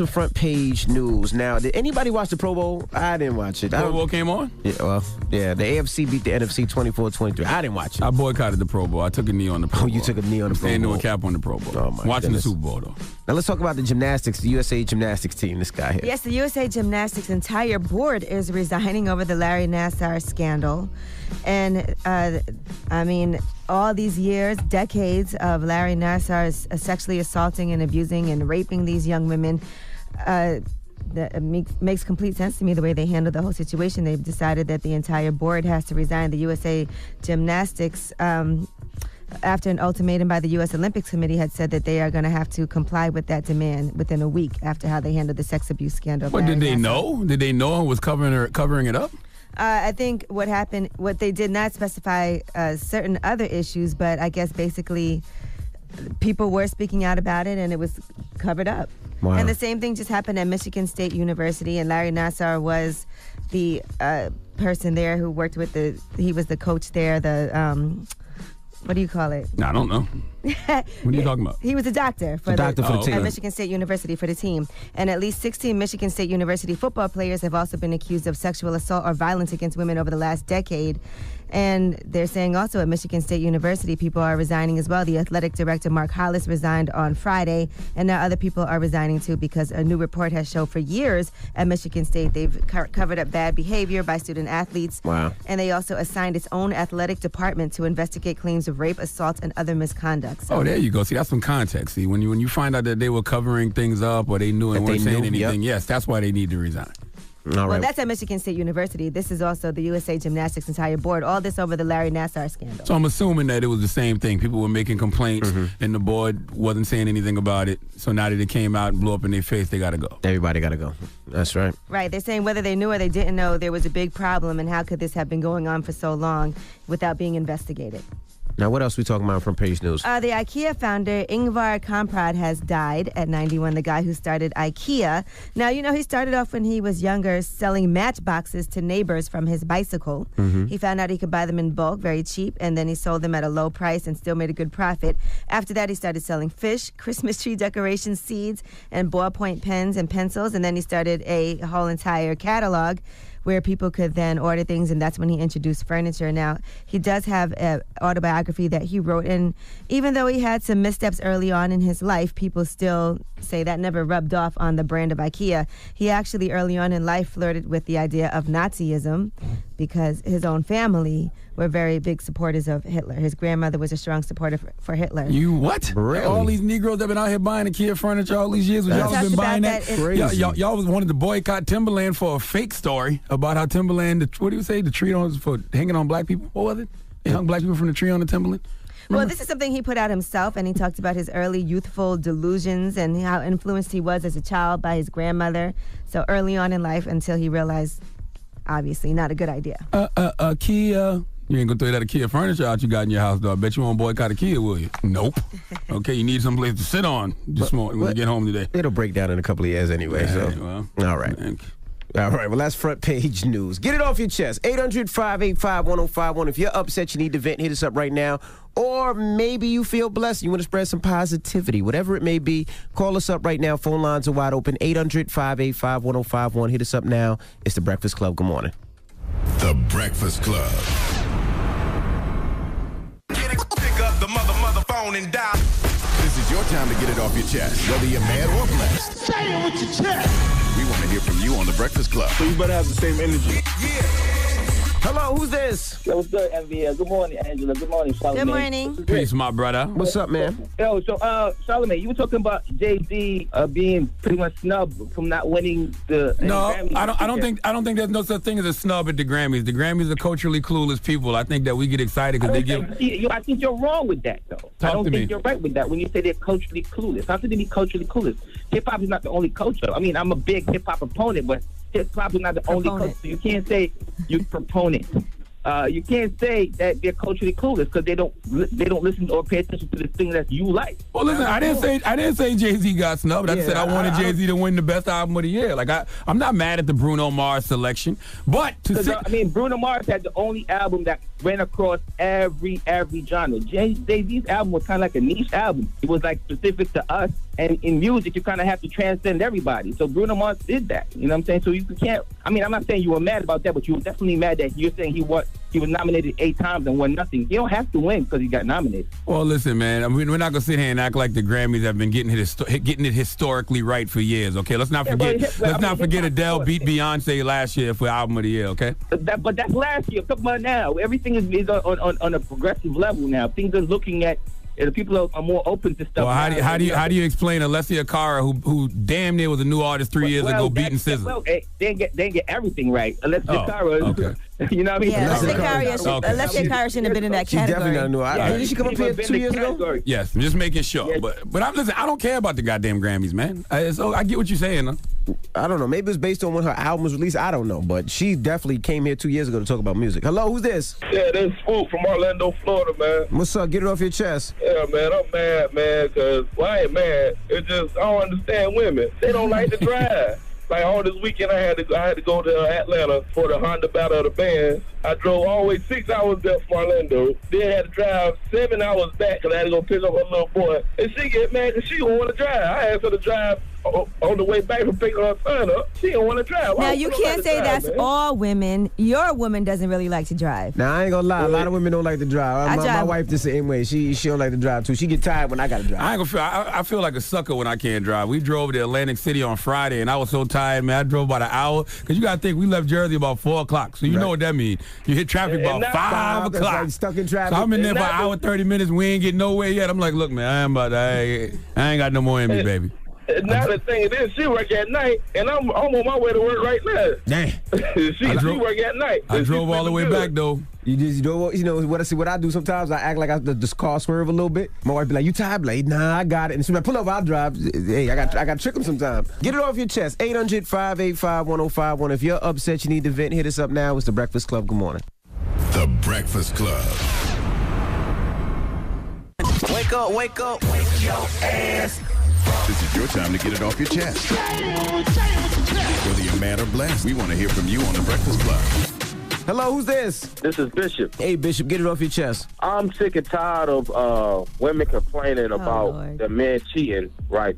some front page news. Now, did anybody watch the Pro Bowl? I didn't watch it. Pro Bowl came on? Yeah, well, yeah, the AFC beat the NFC 24-23. I didn't watch it. I boycotted the Pro Bowl. I took a knee on the Pro Bowl. Oh, you took a knee on the Pro Bowl. Standing with a cap on the Pro Bowl. Oh, my Watching goodness. the Super Bowl, though. Now, let's talk about the gymnastics, the USA gymnastics team, this guy here. Yes, the USA Gymnastics entire board is resigning over the Larry Nassar scandal. And, I mean, all these years, decades of Larry Nassar sexually assaulting and abusing and raping these young women, that makes complete sense to me the way they handled the whole situation. They've decided that the entire board has to resign. The USA Gymnastics, after an ultimatum by the U.S. Olympics Committee, had said that they are going to have to comply with that demand within a week after how they handled the sex abuse scandal. But did they know? Did they know and was covering it up? I think what happened, what they did not specify certain other issues, but I guess basically people were speaking out about it and it was covered up. Wow. And the same thing just happened at Michigan State University, and Larry Nassar was the person there who worked with he was the coach there, what do you call it? I don't know. What are you talking about? He was a doctor for the team. At Michigan State University for the team. And at least 16 Michigan State University football players have also been accused of sexual assault or violence against women over the last decade. And they're saying also at Michigan State University, people are resigning as well. The athletic director, Mark Hollis, resigned on Friday, and now other people are resigning too because a new report has shown for years at Michigan State they've covered up bad behavior by student athletes. Wow. And they also assigned its own athletic department to investigate claims of rape, assault, and other misconduct. So, oh, there you go. See, that's some context. See, when you find out that they were covering things up or they knew and weren't saying anything, yes, that's why they need to resign. All right. Well, that's at Michigan State University. This is also the USA Gymnastics entire board. All this over the Larry Nassar scandal. So I'm assuming that it was the same thing. People were making complaints, and the board wasn't saying anything about it. So now that it came out and blew up in their face, they got to go. Everybody got to go. That's right. Right. They're saying whether they knew or they didn't know there was a big problem, and how could this have been going on for so long without being investigated. Now, what else we talking about from page news? The IKEA founder, Ingvar Kamprad, has died at 91, the guy who started IKEA. Now, you know, he started off when he was younger selling matchboxes to neighbors from his bicycle. He found out he could buy them in bulk, very cheap, and then he sold them at a low price and still made a good profit. After that, he started selling fish, Christmas tree decorations, seeds, and ballpoint pens and pencils, and then he started a whole entire catalog where people could then order things, and that's when he introduced furniture. Now, he does have an autobiography that he wrote, and even though he had some missteps early on in his life, people still say that never rubbed off on the brand of IKEA. He actually, early on in life, flirted with the idea of Nazism because his own family were very big supporters of Hitler. His grandmother was a strong supporter for Hitler. You what? Really? All these Negroes that been out here buying IKEA furniture all these years, y'all been buying that? Y'all wanted to boycott Timberland for a fake story about how Timberland, what do you say, the tree was for hanging on black people? What was it? They hung black people from the tree on the Timberland? Well, this is something he put out himself, and he talked about his early youthful delusions and how influenced he was as a child by his grandmother. So early on in life, until he realized, obviously, not a good idea. IKEA. You ain't gonna throw that IKEA furniture out you got in your house, though. I bet you won't boycott IKEA, will you? Nope. Okay, you need someplace to sit on this morning when you get home today. It'll break down in a couple of years anyway. Well, all right. All right, well, that's front page news. Get it off your chest. 800-585-1051. If you're upset, you need to vent, hit us up right now. Or maybe you feel blessed. You want to spread some positivity. Whatever it may be, call us up right now. Phone lines are wide open. 800-585-1051. Hit us up now. It's The Breakfast Club. Good morning. The Breakfast Club. Pick up the mother phone and dial. This is your time to get it off your chest, whether you're mad or blessed. Say it with your chest. We want to hear from you on The Breakfast Club. So you better have the same energy. Hello, who's this? Yo, what's good, MV? Good morning, Angela. Good morning, Charlamagne. Good morning. Peace, my brother. What's up, man? Yo, so, Charlamagne, you were talking about Jay-Z being pretty much snubbed from not winning the Grammy. I don't think there's no such thing as a snub at the Grammys. The Grammys are culturally clueless people. I think that we get excited because they give. I think you're wrong with that, though. I don't think you're right with that when you say they're culturally clueless. How could they be culturally clueless? Hip-hop is not the only culture. I mean, I'm a big hip-hop opponent, but hip-hop is not the only culture. So you can't say you're proponent. You can't say that they're culturally clueless because they don't listen or pay attention to the thing that you like. Well, listen, I didn't say Jay-Z got snubbed. I said I wanted Jay-Z to win the best album of the year. Like I'm not mad at the Bruno Mars selection, but Bruno Mars had the only album that ran across every genre. Jay-Z's album was kind of like a niche album. It was like specific to us. And in music, you kind of have to transcend everybody. So Bruno Mars did that. You know what I'm saying? So you can't. I mean, I'm not saying you were mad about that, but you were definitely mad that you're saying he was nominated 8 times and won nothing. You don't have to win because he got nominated. Well, listen, man. I mean, we're not gonna sit here and act like the Grammys have been getting it historically right for years. Okay, let's not forget Adele beat Beyonce last year for Album of the Year. Okay, but that's last year. I'm talking about now. Everything is on a progressive level now. Things are looking at. The people are more open to stuff. Well, how do you explain Alessia Cara, who damn near was a new artist 3 years ago, beating SZA? Well, they didn't get everything right. Alessia Cara, okay. You know what I mean? Yeah, Alessia Cara shouldn't have been in that category. She definitely not a new artist. Did she come up here 2 years ago? Yes, I'm just making sure. Yes. But listen, I don't care about the goddamn Grammys, man. I get what you're saying, huh? I don't know. Maybe it's based on when her album was released. I don't know. But she definitely came here 2 years ago to talk about music. Hello, who's this? Yeah, this is Swoop from Orlando, Florida, man. What's up? Get it off your chest. Yeah, man, I'm mad, man, because I ain't mad. It's just, I don't understand women. They don't like to drive. Like all this weekend, I had to go to Atlanta for the Honda Battle of the Bands. I drove all the way 6 hours there from Orlando. Then had to drive 7 hours back because I had to go pick up her little boy. And she get mad because she don't want to drive. I asked her to drive on the way back from picking her son up. She don't want to drive. Now, you can't say that's all women. Your woman doesn't really like to drive. Now, I ain't gonna lie. A lot of women don't like to drive. My wife the same way. She don't like to drive, too. She get tired when I got to drive. I ain't gonna I feel like a sucker when I can't drive. We drove to Atlantic City on Friday, and I was so tired, man. I drove about an hour. Because you got to think, we left Jersey about 4 o'clock. So you know what that means. You hit traffic about 5 o'clock. Like stuck in traffic. So I'm in there for an hour, 30 minutes. We ain't getting nowhere yet. I'm like, look, man, I ain't got no more in me, baby. Now the thing is, she work at night, and I'm on my way to work right now. Damn. she work at night. I drove all the way back, though. You know what I do sometimes? I act like I the car swerve a little bit. My wife be like, "You tired, Blade?" Nah, I got it. And as soon as I pull up, I'll drive. Hey, I got to trick them sometimes. Get it off your chest. 800-585-1051. If you're upset, you need to vent. Hit us up now. It's the Breakfast Club. Good morning. The Breakfast Club. Wake up, wake up, wake your ass. This is your time to get it off your chest. Whether you're mad or blessed, we want to hear from you on the Breakfast Club. Hello, who's this? This is Bishop. Hey, Bishop, get it off your chest. I'm sick and tired of women complaining about the men cheating, right?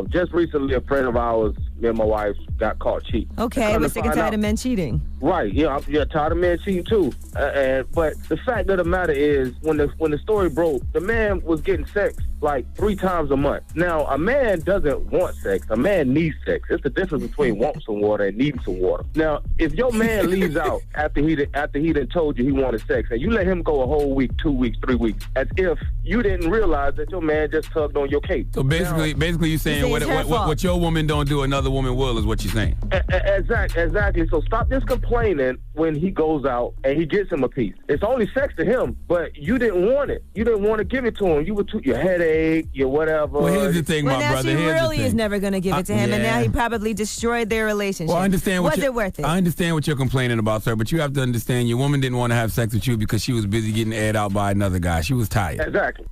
Just recently, a friend of ours, me and my wife, got caught cheating. Okay, we're sick and tired of men cheating. Right, yeah, I'm tired of men cheating too. But the fact of the matter is, when the story broke, the man was getting sex like 3 times a month. Now, a man doesn't want sex. A man needs sex. It's the difference between wanting some water and needing some water. Now, if your man leaves out after he done told you he wanted sex, and you let him go a whole week, 2 weeks, 3 weeks, as if you didn't realize that your man just tugged on your cape. So basically you're saying what your woman don't do, another woman will, is what you're saying. Exactly. So stop this complaining when he goes out and he gets him a piece. It's only sex to him, but you didn't want it. You didn't want to give it to him. You were your headache, your whatever. Well, here's the thing, my brother. Well, now she really is never going to give it to him, and now he probably destroyed their relationship. Well, I understand. Was it worth it? I understand what you're complaining about, sir, but you have to understand your woman didn't want to have sex with you because she was busy getting aired out by another guy. She was tired. Exactly.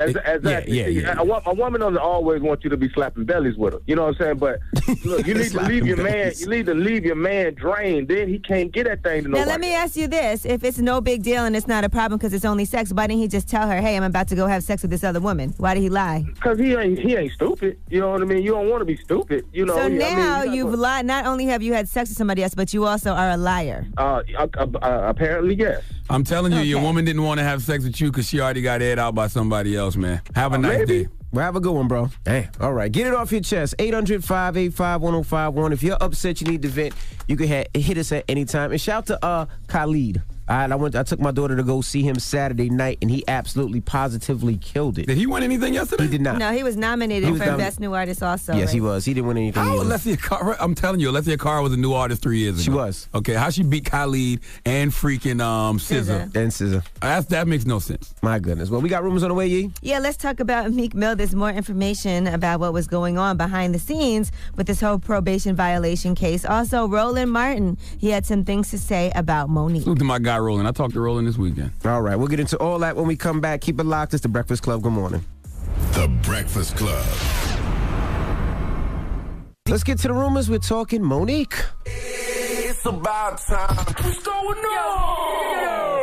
Yeah. A woman doesn't always want you to be slapping bellies with her. You know what I'm saying? But look, you need to leave your man. You need to leave your man drained. Then he can't get that thing to nobody. Now let me ask you this: if it's no big deal and it's not a problem because it's only sex, why didn't he just tell her, "Hey, I'm about to go have sex with this other woman"? Why did he lie? Because he ain't stupid. You know what I mean? You don't want to be stupid. You know. So now you've lied. Not only have you had sex with somebody else, but you also are a liar. Apparently, yes. I'm telling you, your woman didn't want to have sex with you because she already got aired out by somebody else, man. Have a nice day. Well, have a good one, bro. Hey, all right. Get it off your chest. 800-585-1051. If you're upset, you need to vent, you can hit us at any time. And shout to Khalid. I took my daughter to go see him Saturday night, and he absolutely positively killed it. Did he win anything yesterday? He did not. No, he was nominated for Best New Artist also. Yes, he was. He didn't win anything. How Alessia Cara? I'm telling you, Alessia Cara was a new artist 3 years ago. She was. Okay, how she beat Khalid and freaking SZA. And SZA. That makes no sense. My goodness. Well, we got rumors on the way, Yee? Yeah, let's talk about Meek Mill. There's more information about what was going on behind the scenes with this whole probation violation case. Also, Roland Martin, he had some things to say about Monique. Look at my guy Roland. I talked to Roland this weekend. All right, we'll get into all that when we come back. Keep it locked. It's the Breakfast Club. Good morning. The Breakfast Club. Let's get to the rumors. We're talking Monique. It's about time. What's going on?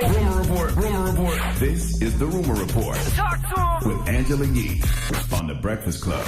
Rumor report. This is the Rumor Report. Talk to him. With Angela Yee on the Breakfast Club.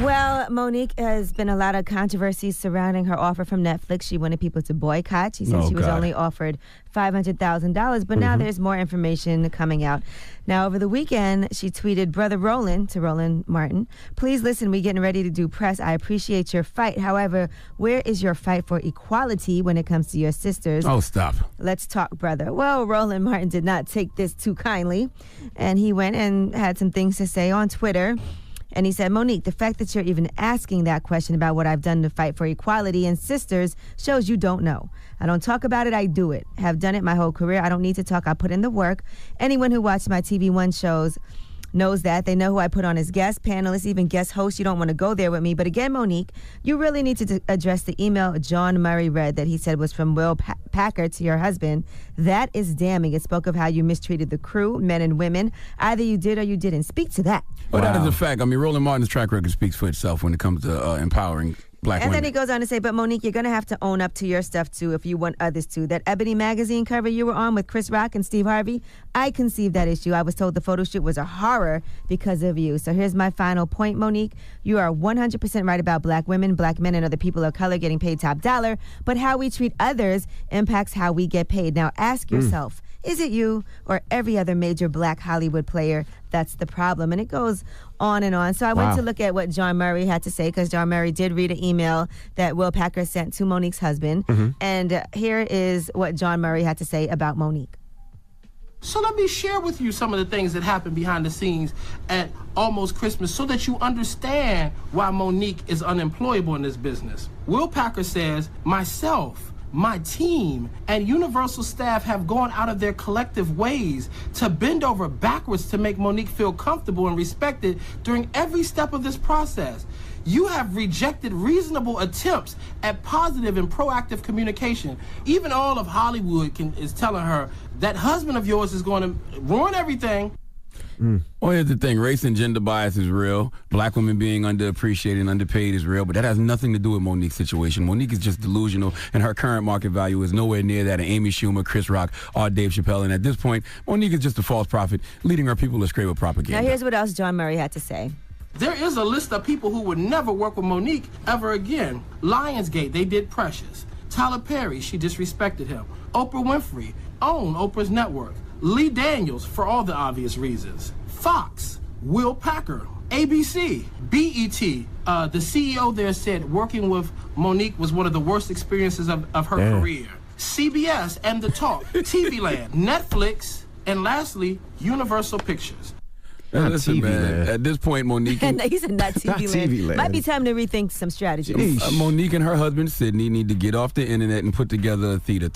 Well, Monique has been a lot of controversy surrounding her offer from Netflix. She wanted people to boycott. She said she was only offered $500,000, but now there's more information coming out. Now, over the weekend, she tweeted, Brother Roland, to Roland Martin, please listen, we getting ready to do press. I appreciate your fight. However, where is your fight for equality when it comes to your sisters? Oh, stop. Let's talk, brother. Well, Roland Martin did not take this too kindly, and he went and had some things to say on Twitter. And he said, Monique, the fact that you're even asking that question about what I've done to fight for equality and sisters shows you don't know. I don't talk about it, I do it. Have done it my whole career. I don't need to talk, I put in the work. Anyone who watched my TV One shows knows that. They know who I put on as guest panelists, even guest hosts. You don't want to go there with me. But again, Monique, you really need to address the email John Murray read that he said was from Will Packer to your husband. That is damning. It spoke of how you mistreated the crew, men and women. Either you did or you didn't. Speak to that. Well, that is a fact. I mean, Roland Martin's track record speaks for itself when it comes to empowering black women. And then he goes on to say, but Monique, you're going to have to own up to your stuff too if you want others to. That Ebony magazine cover you were on with Chris Rock and Steve Harvey, I conceived that issue. I was told the photo shoot was a horror because of you. So here's my final point, Monique. You are 100% right about black women, black men, and other people of color getting paid top dollar. But how we treat others impacts how we get paid. Now ask yourself, is it you or every other major black Hollywood player that's the problem? And it goes on and on. So I went to look at what John Murray had to say, because John Murray did read an email that Will Packer sent to Monique's husband. And here is what John Murray had to say about Monique. So let me share with you some of the things that happened behind the scenes at Almost Christmas so that you understand why Monique is unemployable in this business. Will Packer says, myself, my team, and Universal staff have gone out of their collective ways to bend over backwards to make Monique feel comfortable and respected during every step of this process. You have rejected reasonable attempts at positive and proactive communication. Even all of Hollywood is telling her that husband of yours is going to ruin everything. Well, here's the thing. Race and gender bias is real. Black women being underappreciated and underpaid is real, but that has nothing to do with Monique's situation. Monique is just delusional, and her current market value is nowhere near that of Amy Schumer, Chris Rock, or Dave Chappelle. And at this point, Monique is just a false prophet, leading her people astray with propaganda. Now here's what else John Murray had to say. There is a list of people who would never work with Monique ever again. Lionsgate, they did Precious. Tyler Perry, she disrespected him. Oprah Winfrey, own Oprah's network. Lee Daniels, for all the obvious reasons. Fox, Will Packer, ABC, BET. The CEO there said working with Monique was one of the worst experiences of her career. CBS and The Talk, TV Land, Netflix, and lastly, Universal Pictures. Listen, TV, man. At this point, Monique... He said not TV Land. Might be time to rethink some strategies. Monique and her husband, Sydney, need to get off the internet and put together a theater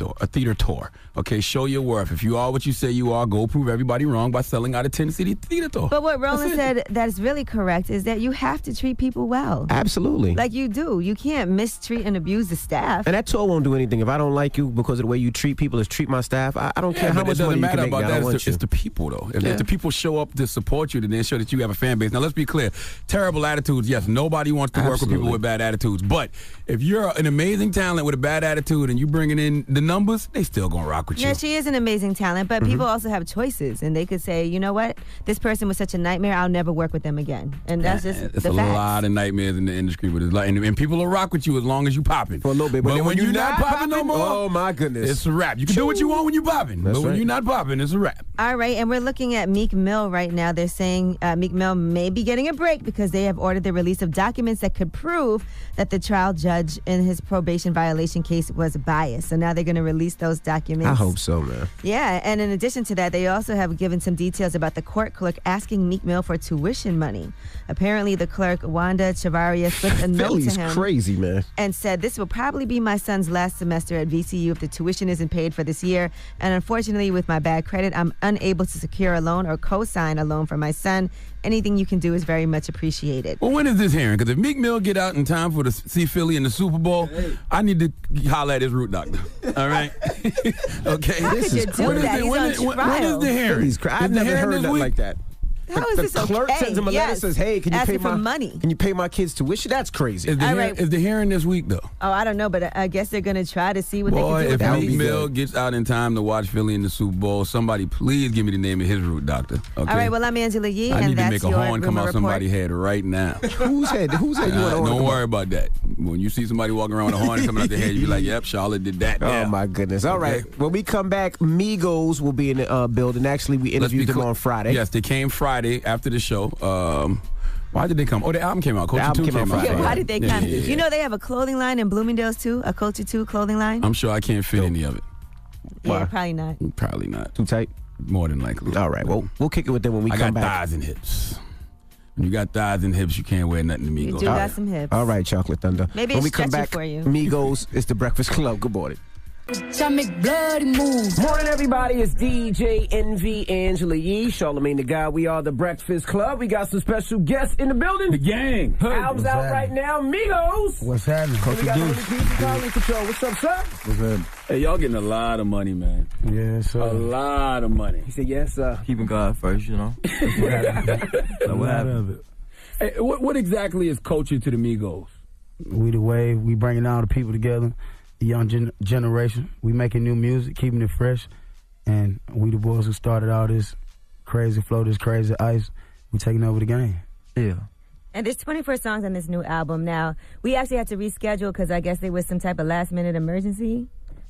tour. Okay, show your worth. If you are what you say you are, go prove everybody wrong by selling out a 10-city theater tour. But what Roland said that is really correct is that you have to treat people well. Absolutely. Like you do. You can't mistreat and abuse the staff. And that tour won't do anything. If I don't like you because of the way you treat people as treat my staff, I don't care how much money you can make. About that. It's the people, though. If the people show up to support you, then they show that you have a fan base. Now, let's be clear. Terrible attitudes, yes. Nobody wants to work with people with bad attitudes. But if you're an amazing talent with a bad attitude and you bringing in the numbers, they still going to rock with you. Yeah, she is an amazing talent, but people also have choices. And they could say, you know what? This person was such a nightmare. I'll never work with them again. And that's just it's the a facts. lot of nightmares in the industry. But it's like, and people will rock with you as long as you popping. For a little bit. But when you're not popping no more, oh, my goodness. It's a wrap. You can do what you want when you're popping. But when you're not popping, it's a wrap. All right, and we're looking at Meek Mill right now. They're saying Meek Mill may be getting a break because they have ordered the release of documents that could prove that the trial judge in his probation violation case was biased. So now they're going to release those documents. I hope so, man. Yeah, and in addition to that, they also have given some details about the court clerk asking Meek Mill for tuition money. Apparently, the clerk, Wanda Chavaria, slipped a note to him. Crazy, man. And said, this will probably be my son's last semester at VCU if the tuition isn't paid for this year. And unfortunately, with my bad credit, I'm unable to secure a loan or co-sign a loan for my son. Anything you can do is very much appreciated. Well, when is this hearing? Because if Meek Mill get out in time for the see Philly in the Super Bowl, I need to holler at his root doctor. All right? Okay. How could you do that? He's on trial. When is the hearing? I've never heard nothing like that. How is this The clerk okay? sends him a letter, says, "Hey, can you pay my kids' tuition?" That's crazy. Is the hearing this week though? Oh, I don't know, but I guess they're gonna try to see what Boy, they can do. if With Meek Mill gets out in time to watch Philly in the Super Bowl, somebody please give me the name of his root doctor. Okay? All right, well, I'm Angela Yee, I and need to that's make a your horn come out rumor somebody's report. head right now. Whose head you want to Don't worry about that. When you see somebody walking around with a horn coming out their head, you be like, "Yep, Charlotte did that." Oh my goodness! All right, when we come back, Migos will be in the building. Actually, we interviewed them on Friday. Yes, they came Friday after the show. Why did they come? Oh, the album came out. Culture 2 came out. Yeah, why did they come? Yeah. You know they have a clothing line in Bloomingdale's too, a Culture 2 clothing line. I'm sure I can't fit any of it. Yeah, probably not. Probably not. Too tight? More than likely. All right, well, we'll kick it with them when we I come got back. thighs and hips. When you got thighs and hips, you can't wear nothing to Migos. You do got some hips. All right, Chocolate Thunder. Maybe when it's we come stretchy back, for you. Migos, it's the Breakfast Club. Good morning. Bloody moves. Morning, everybody. It's DJ NV Angela Yee, Charlamagne the Guy. We are the Breakfast Club. We got some special guests in the building. The gang. Album's out right now. Migos. What's happening? And we got the PC Quality Control. What's up, sir? What's happening? Hey, y'all getting a lot of money, man. Yes, sir. A lot of money. He said, yes, sir. Keeping God first, you know. So what happened? Hey, what exactly is Culture to the Migos? We the wave. We bringing all the people together, the young generation. We making new music, keeping it fresh. And we the boys who started all this crazy flow, this crazy ice. We taking over the game. Yeah. And there's 24 songs on this new album. Now, we actually had to reschedule because I guess there was some type of last-minute emergency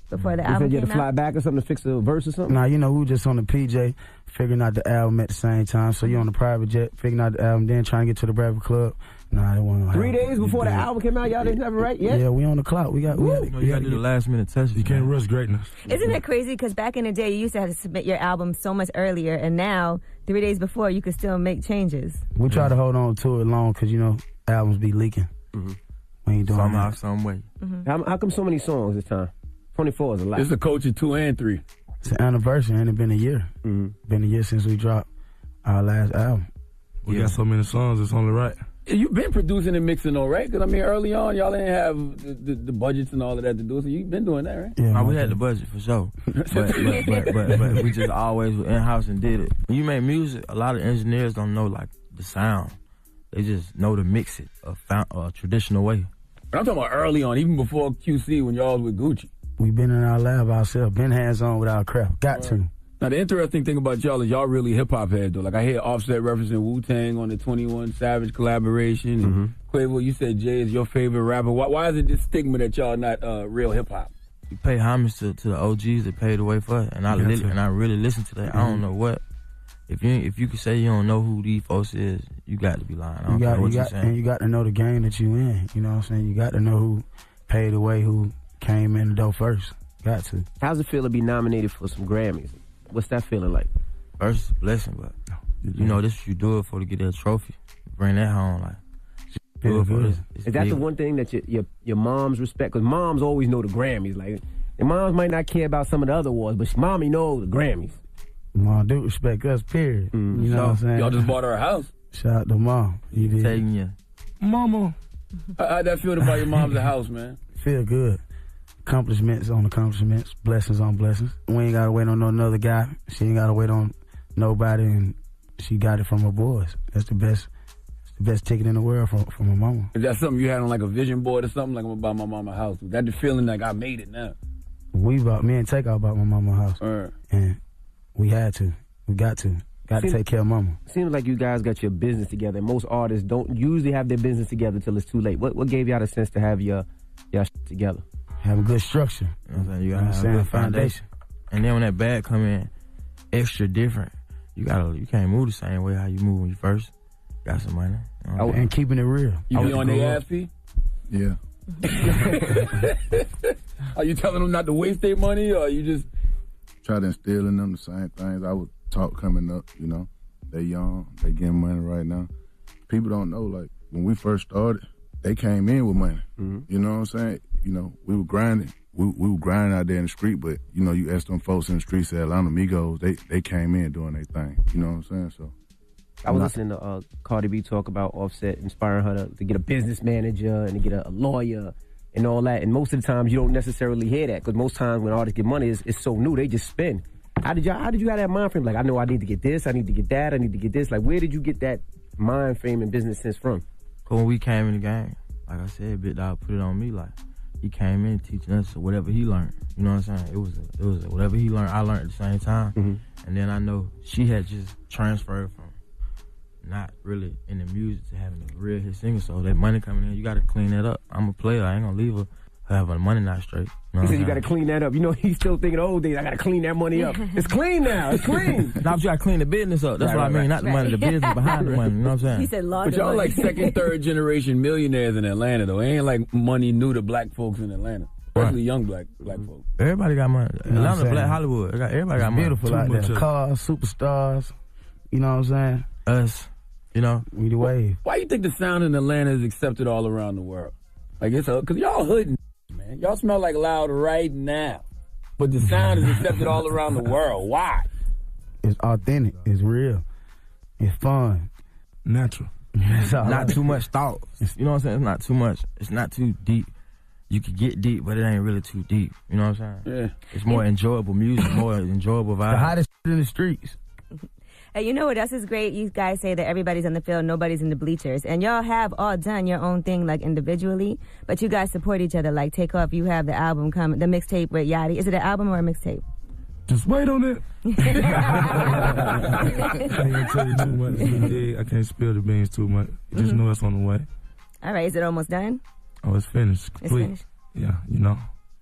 before the You album said you had came to fly out. back or something to fix a verse or something? Nah, you know, we were just on the PJ, figuring out the album at the same time. So you on the private jet, figuring out the album, then trying to get to the Breakfast Club. Nah, that wasn't 3 days before the album came out, y'all didn't have it right yet? Yeah, we on the clock. We got You gotta do the last minute touch. You can't rush greatness. Isn't that crazy? Because back in the day, you used to have to submit your album so much earlier, and now, 3 days before, you could still make changes. We try to hold on to it long because, you know, albums be leaking. Mm-hmm. We ain't doing Somehow, that. some way. How come so many songs this time? 24 is a lot. It's a Culture 2 and 3. It's an anniversary, and it been a year. Been a year since we dropped our last album. We got so many songs, it's only right. You've been producing and mixing, though, right? Because, I mean, early on, y'all didn't have the budgets and all of that to do it, so you've been doing that, right? Yeah, we had the budget for sure, but we just always were in house and did it. When you make music, a lot of engineers don't know like the sound; they just know to mix it a traditional way. But I'm talking about early on, even before QC, when y'all was with Gucci. We been in our lab ourselves, been hands-on with our craft. Got to. Now, the interesting thing about y'all is y'all really hip-hop heads, though. Like, I hear Offset referencing Wu-Tang on the 21 Savage collaboration. And Quavo, you said Jay is your favorite rapper. Why is it this stigma that y'all not real hip-hop? You pay homage to the OGs that paved the way for it, and I really listen to that. I don't know what. If you could say you don't know who these folks is, you got to be lying. I don't know what you're saying. And you got to know the game that you in. You know what I'm saying? You got to know who paid the way, who came in the door first. Got to. How's it feel to be nominated for some Grammys? What's that feeling like? First, it's a blessing, but you know this is what you do it for to get that trophy. Bring that home, like. Do it for this. Is that the one thing that your moms respect? Because moms always know the Grammys. Like, your moms might not care about some of the other awards, but mommy knows the Grammys. Mom do respect us, period. You know what I'm saying? Y'all just bought her a house. Shout out to Mom. You did. Taking you. Mama. How'd that feel to buy your mom's a house, man? Feel good. Accomplishments on accomplishments, blessings on blessings. We ain't gotta wait on no another guy. She ain't gotta wait on nobody, and she got it from her boys. That's the best. It's the best ticket in the world from her mama. Is that something you had on like a vision board or something? Like, I'm gonna buy my mama a house. Was that the feeling like I made it now? Me and Takeoff bought my mama a house, and we had to. We got to take care of mama. Seems like you guys got your business together. Most artists don't usually have their business together till it's too late. What gave y'all the sense to have your shit together? Have a good structure. You know what I'm saying? You gotta have a good foundation. And then when that bag come in, extra different. You can't move the same way how you move when you first got some money. You know? And keeping it real. You be on their ass, P? Yeah. Are you telling them not to waste their money, or you just try to instill in them the same things I was taught coming up, you know? They young, they getting money right now. People don't know, like, when we first started, they came in with money. You know what I'm saying? You know, we were grinding. We were grinding out there in the street, but, you know, you ask them folks in the streets at Atlanta, Migos, they came in doing their thing. You know what I'm saying? So I was listening to Cardi B talk about Offset inspiring her to get a business manager and to get a lawyer and all that. And most of the times you don't necessarily hear that, because most times when artists get money, it's so new, they just spend. How did you have that mind frame? Like, I know I need to get this, I need to get that, I need to get this. Like, where did you get that mind frame and business sense from? When we came in the game, like I said, Big Dog put it on me. Like, he came in teaching us whatever he learned. You know what I'm saying? It was whatever he learned, I learned at the same time. Mm-hmm. And then I know she had just transferred from not really in the music to having a real hit singer. So that money coming in, you got to clean that up. I'm a player. I ain't gonna leave her having the money not straight. You know He said you got to clean that up. You know, he's still thinking, old days, I got to clean that money up. It's clean now. It's clean. Now, but you got to clean the business up. That's what I mean. Not the money, the business behind the money. You know what I'm saying? He said But y'all like second, third generation millionaires in Atlanta, though. It ain't like money new to black folks in Atlanta. Especially young black folks. Everybody got money. Atlanta, Black Hollywood. Everybody got money. Beautiful out there. Cars, superstars. You know what I'm saying? Us. You know? We the wave. Why you think the sound in Atlanta is accepted all around the world? Like, it's because y'all hood, man. Y'all smell like loud right now. But the sound is accepted all around the world. Why? It's authentic. It's real. It's fun. Natural. Not too much thought. You know what I'm saying? It's not too much. It's not too deep. You could get deep, but it ain't really too deep. You know what I'm saying? Yeah. It's more enjoyable music, more enjoyable vibe. The hottest in the streets. Hey, you know what else is great? You guys say that everybody's on the field, nobody's in the bleachers. And y'all have all done your own thing, like, individually. But you guys support each other. Like, Take Off, you have the album coming, the mixtape with Yachty. Is it an album or a mixtape? Just wait on it. I can't tell you too much. I can't spill the beans too much. Just know it's on the way. All right, is it almost done? Oh, it's finished. Complete. It's finished. Yeah, you know,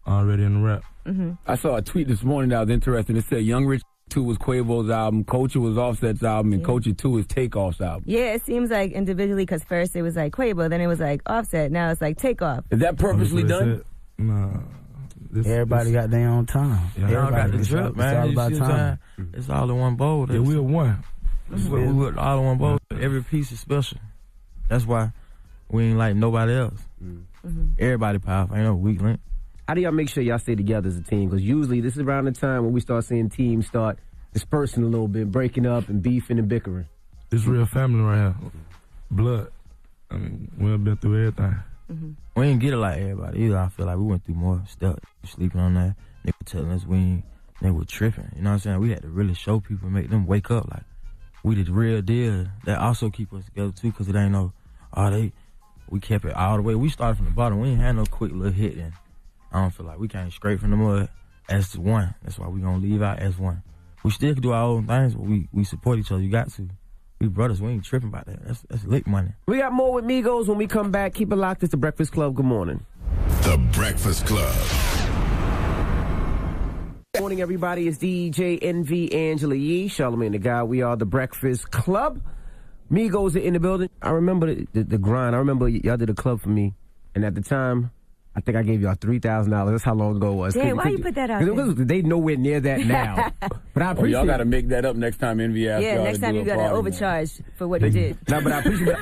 already in the rap. Mm-hmm. I saw a tweet this morning that was interesting. It said Young Rich 2 was Quavo's album, Culture was Offset's album, and Culture 2 is Takeoff's album. Yeah, it seems like individually, because first it was like Quavo, then it was like Offset, now it's like Takeoff. Is that purposely done? Nah. Everybody got their own time. Yeah, everybody got the drip, man. It's all about time. It's all in one bowl. Yeah, we're one. We're all in one bowl. Every piece is special. That's why we ain't like nobody else. Everybody powerful. Ain't no weak link. How do y'all make sure y'all stay together as a team? Because usually this is around the time when we start seeing teams start dispersing a little bit, breaking up and beefing and bickering. It's real family right here. Blood. I mean, we've been through everything. We ain't get it like everybody either. I feel like we went through more stuff. Sleeping on that. They were telling us they were tripping. You know what I'm saying? We had to really show people, make them wake up like we did the real deal. That also keep us together too, because it ain't no, we kept it all the way. We started from the bottom. We ain't had no quick little hit then. I don't feel like we came straight from the mud as one. That's why we gonna leave out as one. We still can do our own things, but we support each other. You got to. We brothers. We ain't tripping about that. That's lick money. We got more with Migos when we come back. Keep it locked. It's The Breakfast Club. Good morning. The Breakfast Club. Good morning, everybody. It's DJ NV Angela Yee, Charlamagne the Guy. We are The Breakfast Club. Migos are in the building. I remember the grind. I remember y'all did a club for me, and at the time, I think I gave y'all $3,000. That's how long ago it was. Damn, why you put that out there? They nowhere near that now. But I appreciate y'all got to make that up next time NV asks y'all next to time do you a got to party, overcharge for what you did. No, but I appreciate it.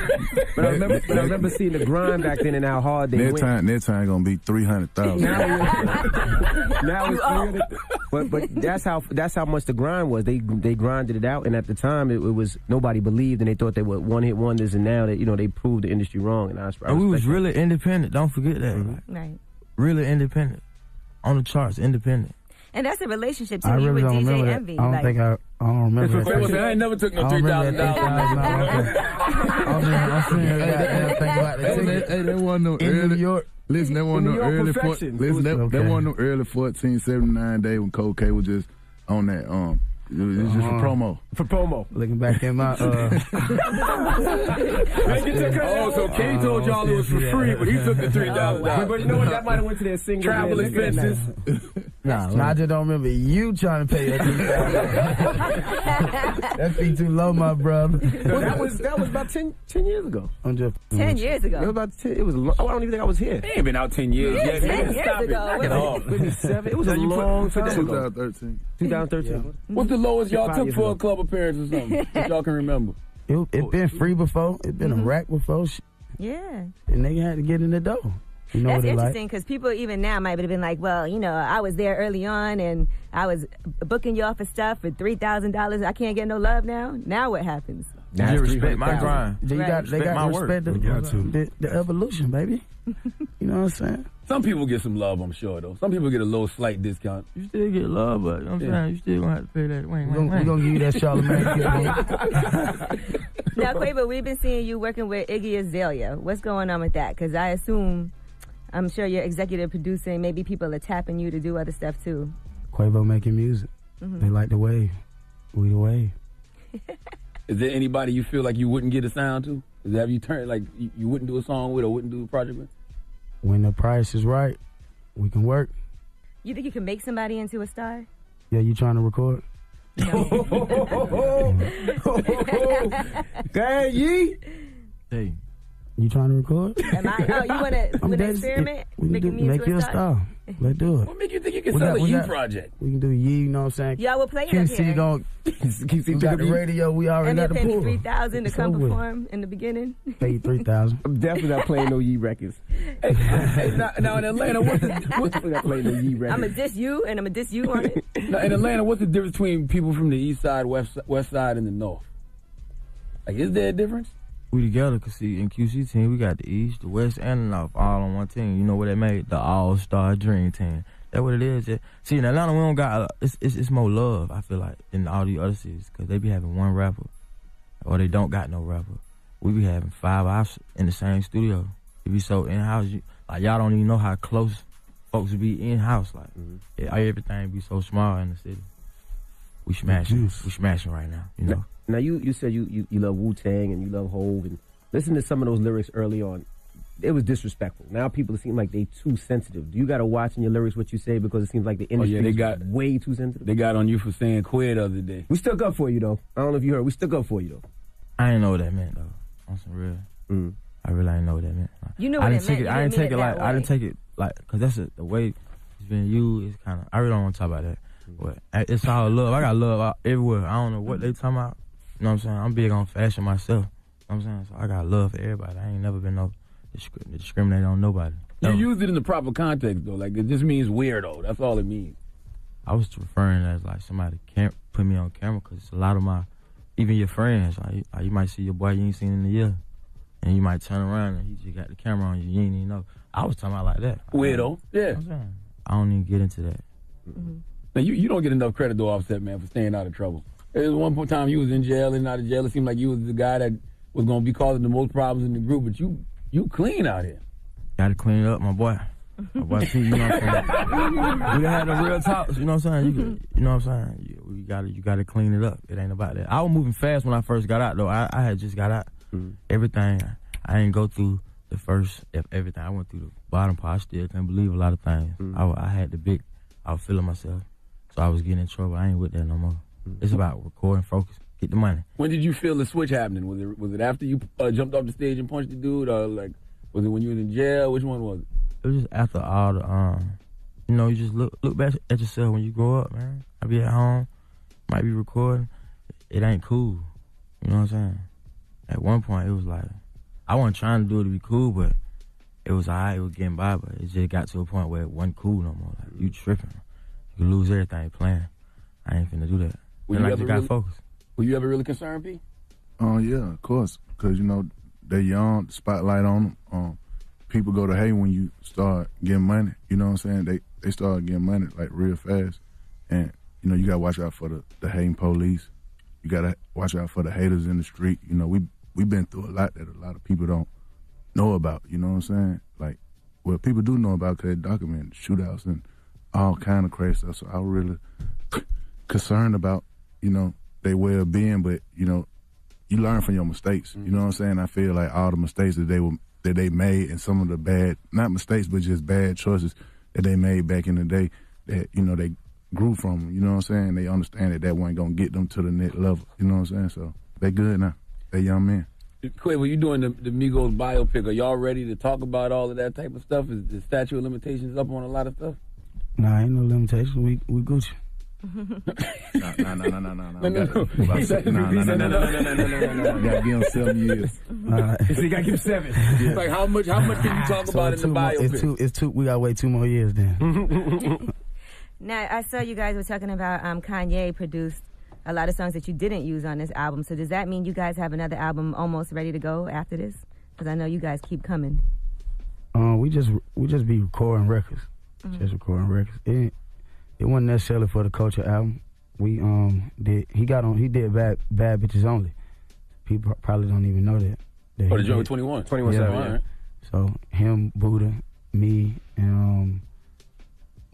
But I remember seeing the grind back then and how hard they went. Next time gonna be 300,000. Now it's 300. But that's how much the grind was. They grinded it out, and at the time it was nobody believed, and they thought they were one-hit wonders, and now that they proved the industry wrong. And we was really independent. Don't forget that. Right. Really independent. On the charts, independent. And that's a relationship too. I You really with don't DJ remember Envy. that. I don't think I don't remember that. I ain't never took no $3,000. I'm saying that. Hey, that wasn't no early. New York. Listen, that wasn't no early. That wasn't no early 1479 day when Cold K was just on that. It was just for promo. For promo. Looking back in my so K told y'all it was for free, but he took the $3,000. But you know what? That might have went to their single travel expenses. I just don't remember you trying to pay that $3,000. That'd be too low, my brother. Well, that was about 10 years ago. 10 years ago. It was about 10. It was. I don't even think I was here. They ain't been out 10 years yet. 10 years ago. Knock it off. Maybe 7. It was a long time ago. 2013. 2013. What's the lowest y'all took for a club appearance or something? If y'all can remember. It been free before. It been a rack before. Yeah. And they had to get in the door. You know That's what interesting because people even now might have been like, well, I was there early on and I was booking you off for stuff for $3,000. I can't get no love now. Now what happens? Just respect my grind. They got to respect the evolution, baby. You know what I'm saying? Some people get some love, I'm sure, though. Some people get a little slight discount. You still get love, but you know what I'm saying? You still gonna have to pay that. We're gonna give you that Charlamagne. Now, Quavo, we've been seeing you working with Iggy Azalea. What's going on with that? Because I'm sure you're executive producing. Maybe people are tapping you to do other stuff, too. Quavo making music. Mm-hmm. They like the wave. We the wave. Is there anybody you feel like you wouldn't get a sound to? Have you turned, like, you wouldn't do a song with or wouldn't do a project with? When the price is right, we can work. You think you can make somebody into a star? Yeah, you trying to record? Hey, Yee. Hey. You trying to record? Am I? Oh, you want to experiment? Make you a star. Let's do it. What make you think you can sell a Yee project? We can do Yee, you know what I'm saying? Y'all will play it up here. QC got the radio, we already got the pool. And they pay me $3,000 to come perform in the beginning. Pay you $3,000. I'm definitely not playing no Yee records. Now in Atlanta, what's not playing no Yee records? I'm going to diss you, and I'm going to diss you on it. Now, in Atlanta, what's the difference between people from the east side, west side, and the north? Like, is there a difference? We together, cause see, in QC team, we got the East, the West, and the North all on one team. You know what they made? The All-Star Dream Team. That's what it is. See, in Atlanta, we don't got, it's more love, I feel like, than all the other cities, cause they be having one rapper, or they don't got no rapper. We be having 5 hours in the same studio. It be so in-house, like, y'all don't even know how close folks be in-house. Like, everything be so small in the city. We smashing right now, you know? Now, you said you love Wu-Tang and you love Hov, and listen to some of those lyrics early on. It was disrespectful. Now people seem like they too sensitive. Do you got to watch in your lyrics what you say because it seems like the industry is way too sensitive? They got on you for saying queer the other day. We stuck up for you, though. I don't know if you heard. We stuck up for you, though. I ain't know what that meant, though. On some real. I really ain't know what that meant. You know what it meant. I didn't take it like, because that's the way it's been used. It's kind of, I really don't want to talk about that. But it's all love. I got love everywhere. I don't know what they talking about. You know what I'm saying? I'm big on fashion myself. You know what I'm saying? So I got love for everybody. I ain't never been discriminate on nobody. You used it in the proper context, though. Like, it just means weirdo. That's all it means. I was referring as, like, somebody can't put me on camera because a lot of even your friends, like, you might see your boy you ain't seen in a year, and you might turn around and he just got the camera on you. You ain't even know. I was talking about like that. Weirdo. Yeah. I don't even get into that. Mm-hmm. Now, you don't get enough credit, though, Offset, man, for staying out of trouble. There was one time you was in jail and out of jail. It seemed like you was the guy that was going to be causing the most problems in the group, but you clean out here. Got to clean it up, my boy. My boy, too, you know what I'm saying? We done had the real talks, you know what I'm saying? You know what I'm saying? You got to clean it up. It ain't about that. I was moving fast when I first got out, though. I had just got out. Everything. I didn't go through the first, everything. I went through the bottom part. I still can't believe a lot of things. I had I was feeling myself. So I was getting in trouble. I ain't with that no more. It's about recording, focus, get the money. When did you feel the switch happening? Was it after you jumped off the stage and punched the dude, or like was it when you was in jail? Which one was it? It was just after all the you just look back at yourself when you grow up, man. I be at home, might be recording. It ain't cool. You know what I'm saying? At one point it was like I wasn't trying to do it to be cool, but it was alright, it was getting by, but it just got to a point where it wasn't cool no more. Like you tripping. You can lose everything playing. I ain't finna do that. Then I just got focused. Were you ever really concerned, P? Yeah, of course. Because, they're young, the spotlight on them. People go to hate when you start getting money. You know what I'm saying? They start getting money, like, real fast. And, you got to watch out for the hating police. You got to watch out for the haters in the street. We've been through a lot that a lot of people don't know about. You know what I'm saying? Like, well, people do know about because they document shootouts and all kind of crazy stuff. So I was really concerned about, their well-being, but, you learn from your mistakes. You know what I'm saying? I feel like all the mistakes that they made and some of the bad, not mistakes, but just bad choices that they made back in the day that, they grew from, you know what I'm saying? They understand that wasn't going to get them to the next level, you know what I'm saying? So they good now. They young men. Quavo, you doing the Migos biopic. Are y'all ready to talk about all of that type of stuff? Is the statute of limitations up on a lot of stuff? Nah, ain't no limitations. We Gucci. No. You gotta give him 7 years. So you gotta give him 7. Yeah. Like how much can you talk about in the biopic? It's two. We gotta wait 2 more years then. Now I saw you guys were talking about Kanye produced a lot of songs that you didn't use on this album. So does that mean you guys have another album almost ready to go after this? Because I know you guys keep coming. We just be recording records. Just recording records. It wasn't necessarily for the Culture album. We he did bad bitches only. People probably don't even know that. Oh, the joint with 21. 21 yeah. Right. So him, Buddha, me, and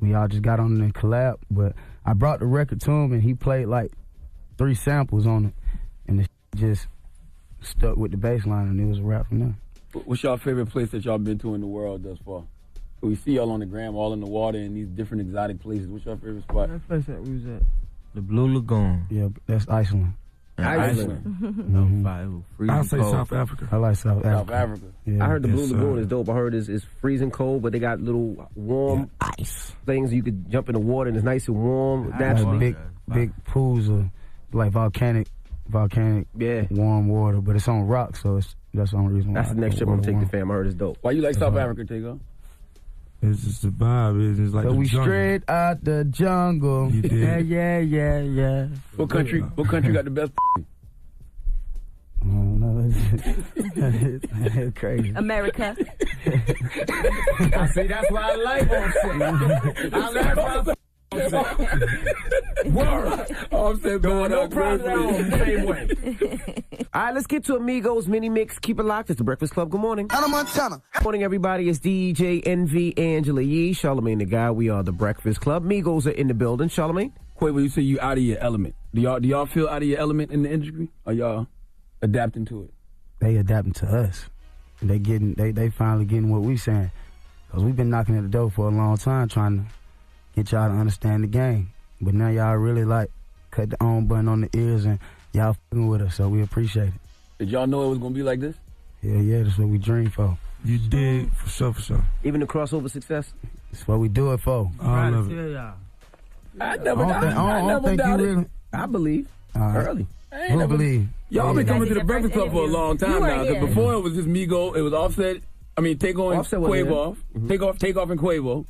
we all just got on and collab. But I brought the record to him and he played like 3 samples on it, and it just stuck with the bass line and it was a rap from there. What's y'all favorite place that y'all been to in the world thus far? We see y'all on the gram, all in the water in these different exotic places. What's your favorite spot? That place that we was at, the Blue Lagoon. Yeah, that's Iceland. Mm-hmm. I'll say South Africa. I like South Africa. South Africa. Yeah. I heard the Blue Lagoon is dope. I heard it's freezing cold, but they got little warm ice things. You could jump in the water and it's nice and warm naturally. Big pools of like volcanic, warm water, but it's on rock, so that's the only reason why. That's the next trip I'm gonna take the fam. I heard it's dope. Why you like South Africa, Tego? It's just the vibe. It's like so the we jungle. straight out the jungle. You did. Yeah. What country got the best? No, it's crazy. America. See, that's why I like Offset. Offset going no problem. Same way. All right, let's get to Amigos mini mix. Keep it locked. It's the Breakfast Club. Good morning. Montana. Morning, everybody. It's DJ NV, Angela Yee, Charlamagne the Guy. We are the Breakfast Club. Migos are in the building. Charlamagne. Quavo, you say you out of your element. Do y'all feel out of your element in the industry? Or y'all adapting to it? They adapting to us. They finally getting what we saying. Because we've been knocking at the door for a long time trying to get y'all to understand the game. But now y'all really like cut the on button on the ears and y'all fucking with us, so we appreciate it. Did y'all know it was going to be like this? Yeah, that's what we dream for. You did, for sure. Even the crossover success? That's what we do it for. I love it. I never doubt it. I believe. Early. Who believe? Y'all been coming to the Breakfast Club for a long time now. Because before it was just Migos, it was Offset. I mean, Takeoff and Quavo. Takeoff and Quavo.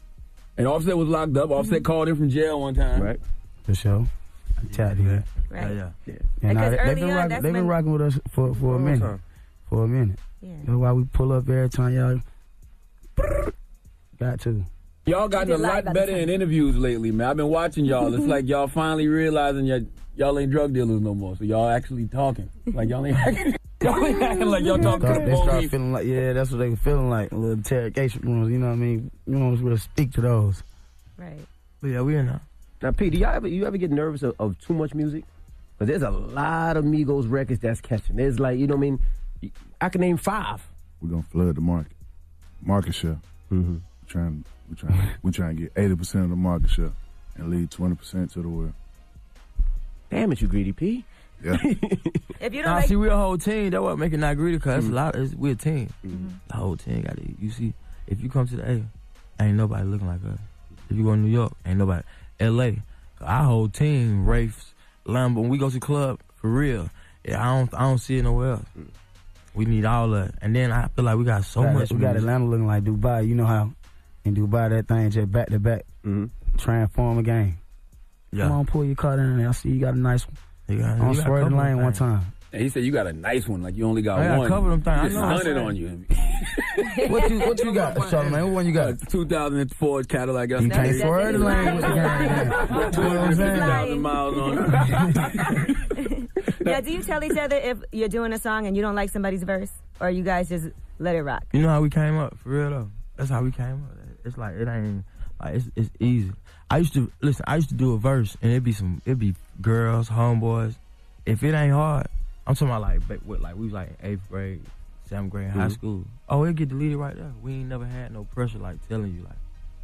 And Offset was locked up. Offset called in from jail one time. Right. For sure. Chat here. Right. Yeah. And they've been rocking with us for a minute. Time. For a minute. Yeah. That's why we pull up every time y'all got to. Y'all gotten a lot better in interviews lately, man. I've been watching y'all. It's like y'all finally realizing y'all ain't drug dealers no more. So y'all actually talking. Like y'all ain't acting like y'all talking to the They start feeling like, that's what they were feeling like. A little interrogation rooms, you know what I mean? You know, we'll speak to those. Right. But yeah, we in now. Now, P, do you ever get nervous of too much music? But there's a lot of Migos records that's catching. There's like, you know what I mean? I can name 5. We're gonna flood the market share. Mm-hmm. We're trying to get 80% of the market share and leave 20% to the world. Damn it, you greedy P. Yeah. If you don't see, we're a whole team. That's what making not greedy, because we're a team. Mm-hmm. The whole team got it. You see, if you come to the A, ain't nobody looking like us. If you go to New York, ain't nobody. LA, our whole team, Wraiths, Lambo, when we go to the club, for real, I don't see it nowhere else. We need all of it. And then I feel like we got so much. We got Atlanta looking like Dubai. You know how in Dubai that thing just back to back, transform a game. Yeah. Come on, pull your car down there. I see you got a nice one. On Swerve the Lane one time. And he said you got a nice one, like you only got I one. Cover them things. Just hunted on you. What you got, Charlamagne? What one you got? 2004 Cadillac. You can't swerve the lane with the game. 2,000 miles on it. Now, do you tell each other if you're doing a song and you don't like somebody's verse, or you guys just let it rock? You know how we came up, for real though. That's how we came up. It's like it ain't like it's easy. I used to do a verse and it'd be girls, homeboys. If it ain't hard, I'm talking about like we was like 8th grade, 7th grade, high school. Oh, it get deleted right there. We ain't never had no pressure like telling you like,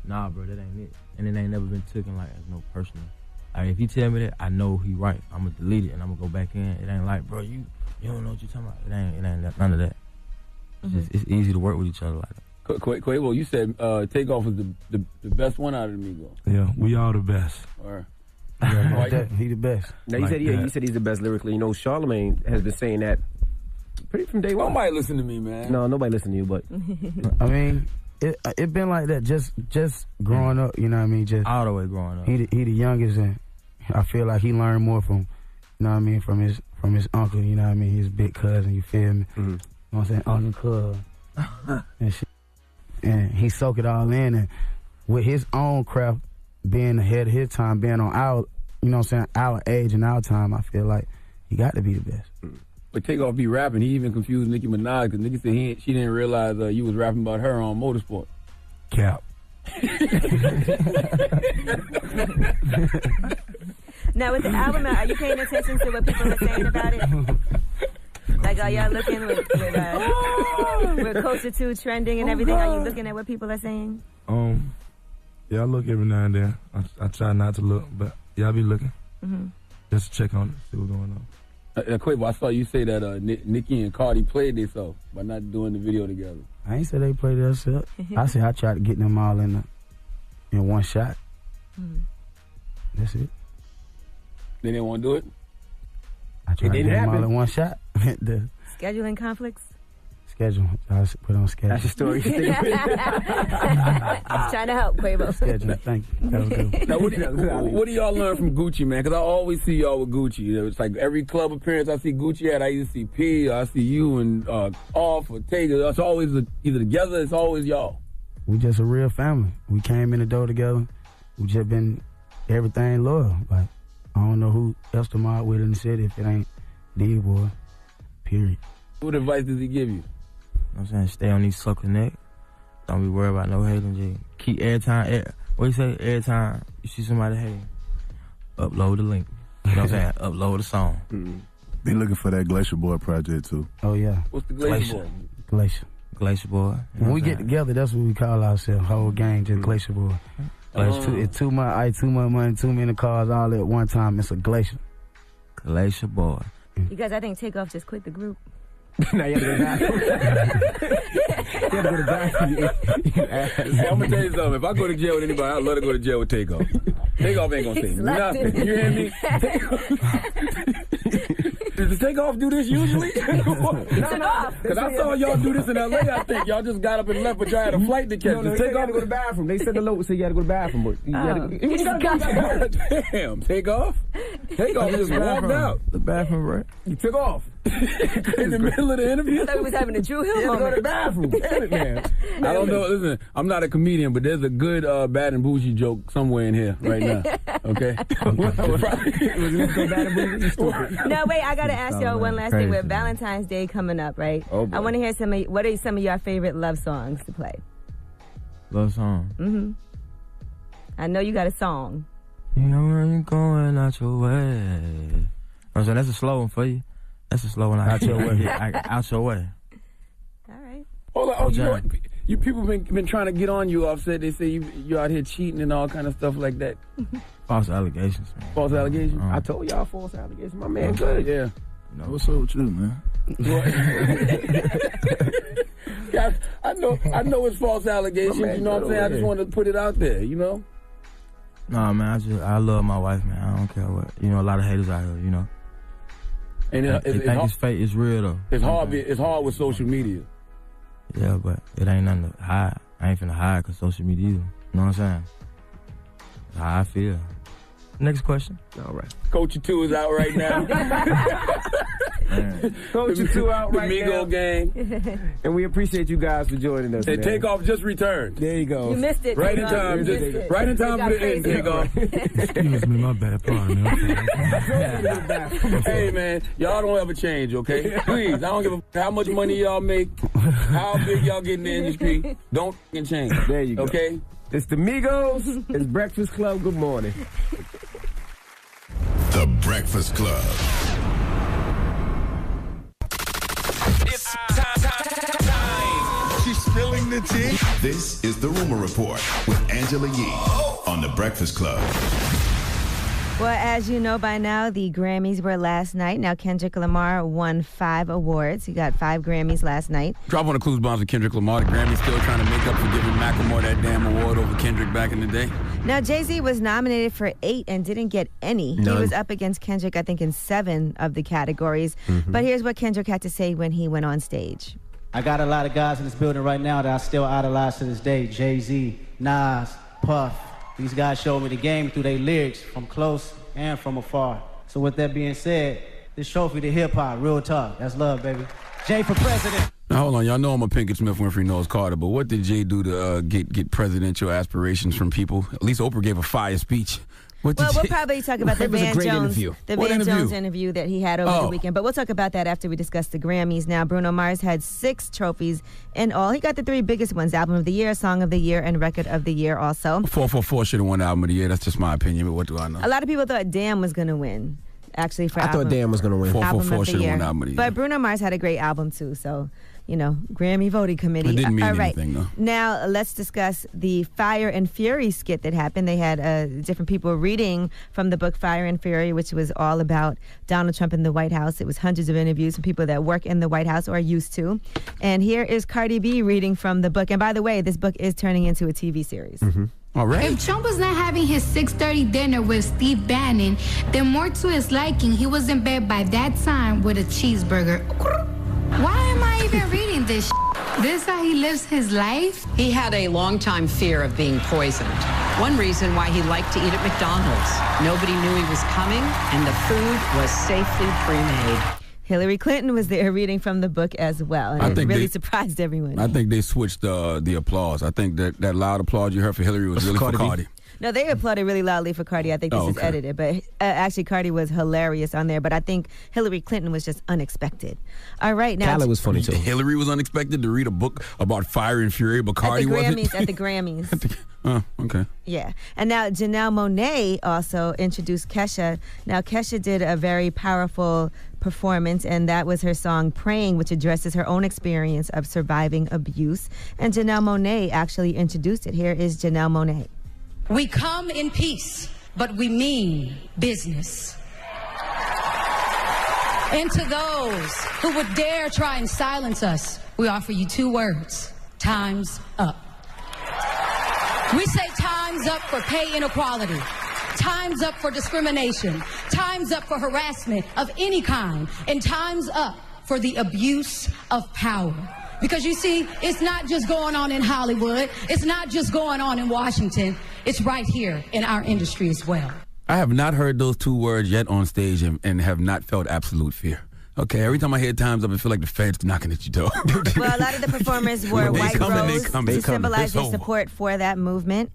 nah, bro, that ain't it. And it ain't never been taken like as no personal. Like if he tell me that, I know he right. I'm gonna delete it and I'm gonna go back in. It ain't like, bro, you don't know what you talking about. It ain't none of that. It's easy to work with each other like that. Quavo, you said Takeoff was the best one out of the Migos. Yeah, we all the best. He the best. Now you said he's the best lyrically. You know, Charlamagne has been saying that pretty from day one. Nobody listen to me, man. No, nobody listen to you, but I mean, it been like that just growing up. You know what I mean? Just all the way growing up. He the youngest, and I feel like he learned more from you know what I mean, from his uncle, you know what I mean, his big cousin, you feel me? You know what I'm saying? Uncle Cuz and shit. And he soaked it all in, and with his own craft being ahead of his time, being on our, you know what I'm saying, our age and our time, I feel like he got to be the best. But Takeoff be rapping. He even confused Nicki Minaj because Nicki said she didn't realize you was rapping about her on Motorsport. Cap. Now, with the album out, are you paying attention to what people are saying about it? Like, are y'all looking with Culture 2 trending and everything? Are you looking at what people are saying? Yeah, I look every now and then. I try not to look, but yeah, I be looking. Just to check on it, see what's going on. Quavo, I saw you say that Nicki and Cardi played themselves by not doing the video together. I ain't say they played themselves. I said I tried to get them all in one shot. That's it. They didn't want to do it? I tried to get them all in one shot. The Scheduling conflicts? schedule. I put on schedule. That's the story. Trying to help, Quavo. Schedule. Thank you. That was good. Now, what do y'all learn from Gucci, man? Because I always see y'all with Gucci. It's like every club appearance I see Gucci at, I either see P or I see you and Off or Taylor. It's always either together, it's always y'all. We just a real family. We came in the door together. We just been everything loyal. Like, I don't know who else to mob with in the city if it ain't D-Boy. Period. What advice does he give you? You know what I'm saying? Stay on these sucker neck. Don't be worried about no hating, G. Keep every time you see somebody hating, upload the link. You know what I'm saying? Upload the song. Be looking for that Glacier Boy project, too. Oh, yeah. What's the Glacier Boy? Glacier Boy. When we get together, that's what we call ourselves. Whole gang, just Glacier Boy. It's too much ice, too much money, too many cars all at one time. It's a glacier. Glacier Boy. You guys, I think Takeoff just quit the group. Now you have to go back. You have to go to bathroom. Hey, I'm going to tell you something. If I go to jail with anybody, I'd love to go to jail with Takeoff. Takeoff ain't going to say nothing. You hear me? Does Takeoff do this usually? No. Because I saw y'all do this in L.A., I think. Y'all just got up and left, but y'all had a flight to catch. No, Takeoff to go to the bathroom. They said the load said you had to go to the bathroom. But you Damn, Takeoff? Takeoff just walked out. The bathroom, right? You took off. In the middle of the interview? I thought he was having a Drew Hill moment. Go to the bathroom. I don't know. Listen, I'm not a comedian, but there's a good Bad and Bougie joke somewhere in here right now. Okay? No, wait, I got to ask y'all one last thing. With Valentine's Day coming up, right? Oh, I want to hear what are some of your favorite love songs to play? Love song? Mm-hmm. I know you got a song. You know where you're going out your way. I'm saying that's a slow one for you. That's a slow one. Out your way. Out your way. All right. Hold on. You know what? You people been trying to get on you, Offset. They say you out here cheating and all kind of stuff like that. False allegations, man. False allegations? I told y'all false allegations. My man good. Yeah. No, what's up with you, man? Yeah, I know it's false allegations. You know what I'm saying? I just want to put it out there, you know? Nah, man, I love my wife, man. I don't care what. You know, a lot of haters out here, you know. And they think it's fake. It's real, though. It's hard with social media. Yeah, but it ain't nothing to hide. I ain't finna hide because social media either. You know what I'm saying? That's how I feel. Next question. All right. Culture 2 is out right now. Culture 2 out right now. The Migos gang. And we appreciate you guys for joining us. And Takeoff just returned. There you go. You missed it. Right in time. Right in time for the end, Takeoff. Excuse me, my bad. Pardon me. Hey, man, y'all don't ever change, okay? Please, I don't give a how much money y'all make, how big y'all get in the industry. Don't f***ing change. There you go. Okay? It's the Migos. It's Breakfast Club. Good morning. The Breakfast Club. It's time. She's spilling the tea. This is the Rumor Report with Angela Yee on The Breakfast Club. Well, as you know by now, the Grammys were last night. Now, Kendrick Lamar won 5 awards. He got 5 Grammys last night. Drop on the clues bombs with Kendrick Lamar. The Grammys still trying to make up for giving Macklemore that damn award over Kendrick back in the day. Now, Jay-Z was nominated for 8 and didn't get any. None. He was up against Kendrick, I think, in 7 of the categories. But here's what Kendrick had to say when he went on stage. I got a lot of guys in this building right now that I still idolize to this day. Jay-Z, Nas, Puff. These guys showed me the game through their lyrics from close and from afar. So with that being said, this trophy to hip-hop, real talk. That's love, baby. Jay for president. Now, hold on. Y'all know I'm a Pinkett Smith Winfrey knows Carter, but what did Jay do to get presidential aspirations from people? At least Oprah gave a fire speech. We'll probably talk about the Van Jones interview that he had over the weekend. But we'll talk about that after we discuss the Grammys. Now, Bruno Mars had 6 trophies in all. He got the 3 biggest ones: Album of the Year, Song of the Year, and Record of the Year also. 444 should have won Album of the Year. That's just my opinion, but what do I know? A lot of people thought Damn was going to win. Actually, for I thought Damn was going to win. 444 should have won Album of the Year. But Bruno Mars had a great album too, so, you know, Grammy voting committee. It didn't mean anything, though. Now, let's discuss the Fire and Fury skit that happened. They had different people reading from the book Fire and Fury, which was all about Donald Trump in the White House. It was hundreds of interviews from people that work in the White House or are used to. And here is Cardi B reading from the book. And by the way, this book is turning into a TV series. Mm-hmm. All right. If Trump was not having his 6:30 dinner with Steve Bannon, then more to his liking, he was in bed by that time with a cheeseburger. Why am I even reading this? This how he lives his life? He had a long-time fear of being poisoned. One reason why he liked to eat at McDonald's. Nobody knew he was coming, and the food was safely pre-made. Hillary Clinton was there reading from the book as well, and it really surprised everyone. I think they switched the applause. I think that loud applause you heard for Hillary was really for Cardi. No, they applauded really loudly for Cardi. I think this is edited, but actually Cardi was hilarious on there. But I think Hillary Clinton was just unexpected. All right, now Khaled was funny too. Hillary was unexpected to read a book about fire and fury, but Cardi wasn't. At the Grammys. Oh, okay. Yeah. And now Janelle Monáe also introduced Kesha. Now, Kesha did a very powerful performance, and that was her song Praying, which addresses her own experience of surviving abuse. And Janelle Monáe actually introduced it. Here is Janelle Monáe. We come in peace, but we mean business. And to those who would dare try and silence us, we offer you 2 words: time's up. We say time's up for pay inequality. Time's up for discrimination. Time's up for harassment of any kind. And time's up for the abuse of power. Because you see, it's not just going on in Hollywood. It's not just going on in Washington. It's right here in our industry as well. I have not heard those 2 words yet on stage and have not felt absolute fear. Okay, every time I hear time's up, I feel like the Fed's knocking at your door. Well, a lot of the performers wore white robes to symbolize their support for that movement.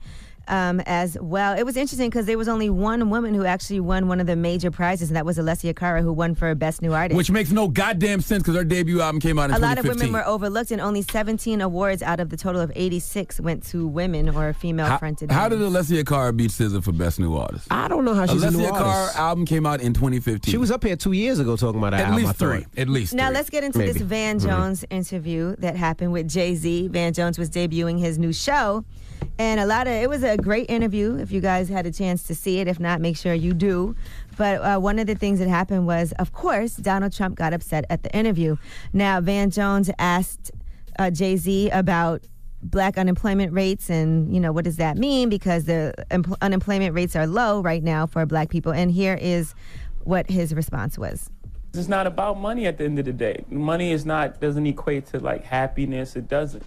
As well. It was interesting because there was only one woman who actually won one of the major prizes, and that was Alessia Cara, who won for Best New Artist. Which makes no goddamn sense because her debut album came out in 2015. A lot of women were overlooked, and only 17 awards out of the total of 86 went to women or female-fronted. How did Alessia Cara beat SZA for Best New Artist? I don't know how she's a new artist. Alessia Cara album came out in 2015. She was up here 2 years ago talking about that album. At least Now 3. let's get into this Van Jones interview that happened with Jay-Z. Van Jones was debuting his new show. And it was a great interview if you guys had a chance to see it. If not, make sure you do. But one of the things that happened was, of course, Donald Trump got upset at the interview. Now, Van Jones asked Jay-Z about black unemployment rates and, you know, what does that mean? Because the unemployment rates are low right now for black people. And here is what his response was. It's not about money at the end of the day. Money doesn't equate to like happiness. It doesn't.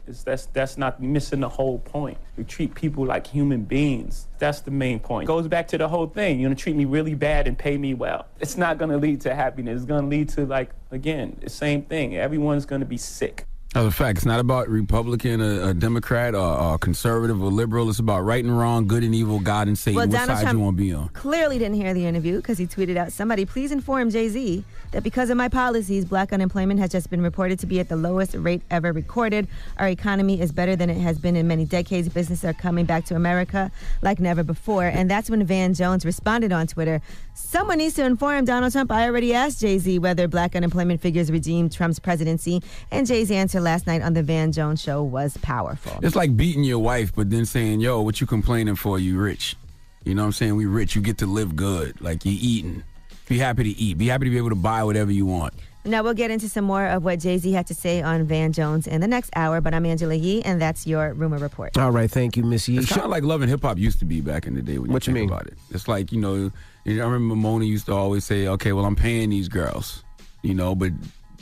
That's not missing the whole point. We treat people like human beings. That's the main point. It goes back to the whole thing. You're gonna treat me really bad and pay me well. It's not gonna lead to happiness. It's gonna lead to, like, again, the same thing. Everyone's gonna be sick. As a fact, it's not about Republican, a Democrat, or conservative or liberal. It's about right and wrong, good and evil, God and Satan. Well, what Donald side Trump you want to be on? Clearly didn't hear the interview because he tweeted out, "Somebody please inform Jay-Z that because of my policies, black unemployment has just been reported to be at the lowest rate ever recorded. Our economy is better than it has been in many decades. Businesses are coming back to America like never before." And that's when Van Jones responded on Twitter, "Someone needs to inform Donald Trump. I already asked Jay-Z whether black unemployment figures redeemed Trump's presidency." And Jay-Z's answer last night on the Van Jones show was powerful. It's like beating your wife, but then saying, "Yo, what you complaining for? You rich." You know what I'm saying? We rich. You get to live good. Like, you eating. Be happy to eat. Be happy to be able to buy whatever you want. Now we'll get into some more of what Jay-Z had to say on Van Jones in the next hour, but I'm Angela Yee, and that's your Rumor Report. All right, thank you, Miss Yee. It's kind of like Love and Hip Hop used to be back in the day when you think about it. It's like, you know, I remember Mona used to always say, "Okay, well, I'm paying these girls," you know, but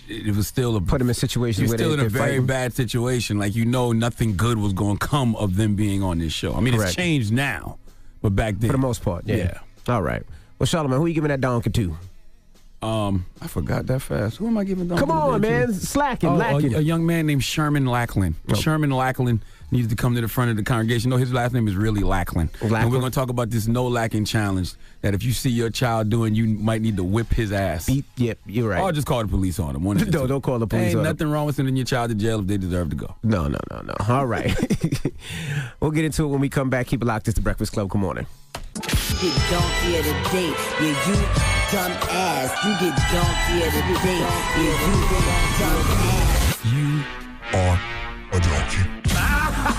it was still put them in situations where still in a very bad situation. Like, you know, nothing good was going to come of them being on this show. I mean, It's changed now, but back then, for the most part, yeah. All right. Well, Charlamagne, who you giving that donkey to? I forgot that fast. Who am I giving donkey? Come on, man. To? Slacking, lacking. A young man named Sherman Lackland. Oh. Sherman Lackland needs to come to the front of the congregation. No, his last name is really Lackland. And we're going to talk about this no lacking challenge that if you see your child doing, you might need to whip his ass. Yep, you're right. Or just call the police on him. Don't call the police on him. Ain't nothing wrong with sending your child to jail if they deserve to go. No. All right. We'll get into it when we come back. Keep it locked. It's The Breakfast Club. Good morning. Get donkey of the day, yeah, you dumb ass. You get donkey of the day, yeah, you dumb ass. You are a donkey.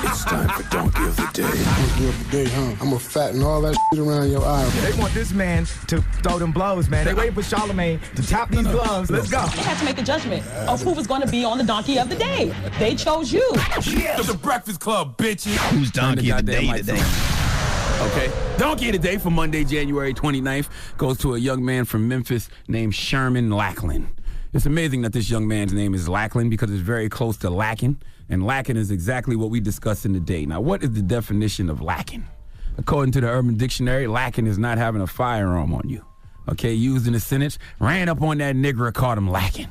It's time for Donkey of the Day. Donkey of the Day, huh? I'm gonna fatten all that shit around your eye. They want this man to throw them blows, man. They waiting for Charlamagne to tap these gloves. Let's go. They had to make a judgment of who was going to be on the Donkey of the Day. They chose you. Yeah. The Breakfast Club, bitches. Who's Donkey of the Day today? Okay. Donkey of the Day for Monday, January 29th goes to a young man from Memphis named Sherman Lackland. It's amazing that this young man's name is Lackland because it's very close to lacking, and lacking is exactly what we discussed in the day. Now, what is the definition of lacking? According to the Urban Dictionary, lacking is not having a firearm on you. Okay, used in a sentence, ran up on that nigger, caught him lacking.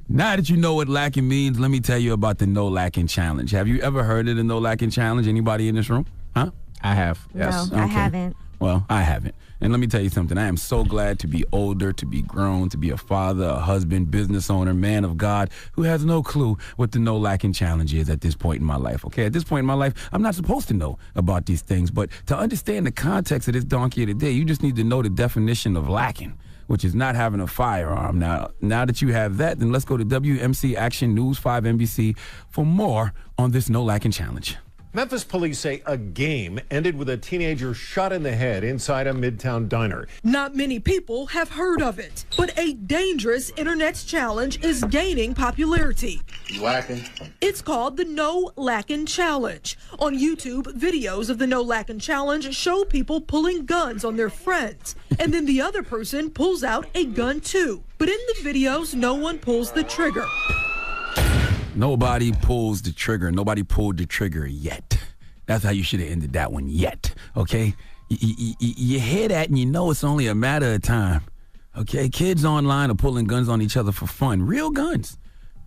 Now that you know what lacking means, let me tell you about the no lacking challenge. Have you ever heard of the no lacking challenge? Anybody in this room? Huh? I have. Yes. No, I haven't. Well, I haven't. And let me tell you something. I am so glad to be older, to be grown, to be a father, a husband, business owner, man of God, who has no clue what the no lacking challenge is at this point in my life. Okay, at this point in my life, I'm not supposed to know about these things. But to understand the context of this donkey of the day, you just need to know the definition of lacking, which is not having a firearm. Now that you have that, then let's go to WMC Action News 5 NBC for more on this no lacking challenge. Memphis police say a game ended with a teenager shot in the head inside a Midtown diner. Not many people have heard of it, but a dangerous internet challenge is gaining popularity. Lacking. It's called the No Lacking Challenge. On YouTube, videos of the No Lacking Challenge show people pulling guns on their friends, and then the other person pulls out a gun too. But in the videos, no one pulls the trigger. Nobody pulls the trigger. Nobody pulled the trigger yet. That's how you should have ended that one yet, okay? You hear that and you know it's only a matter of time, okay? Kids online are pulling guns on each other for fun. Real guns.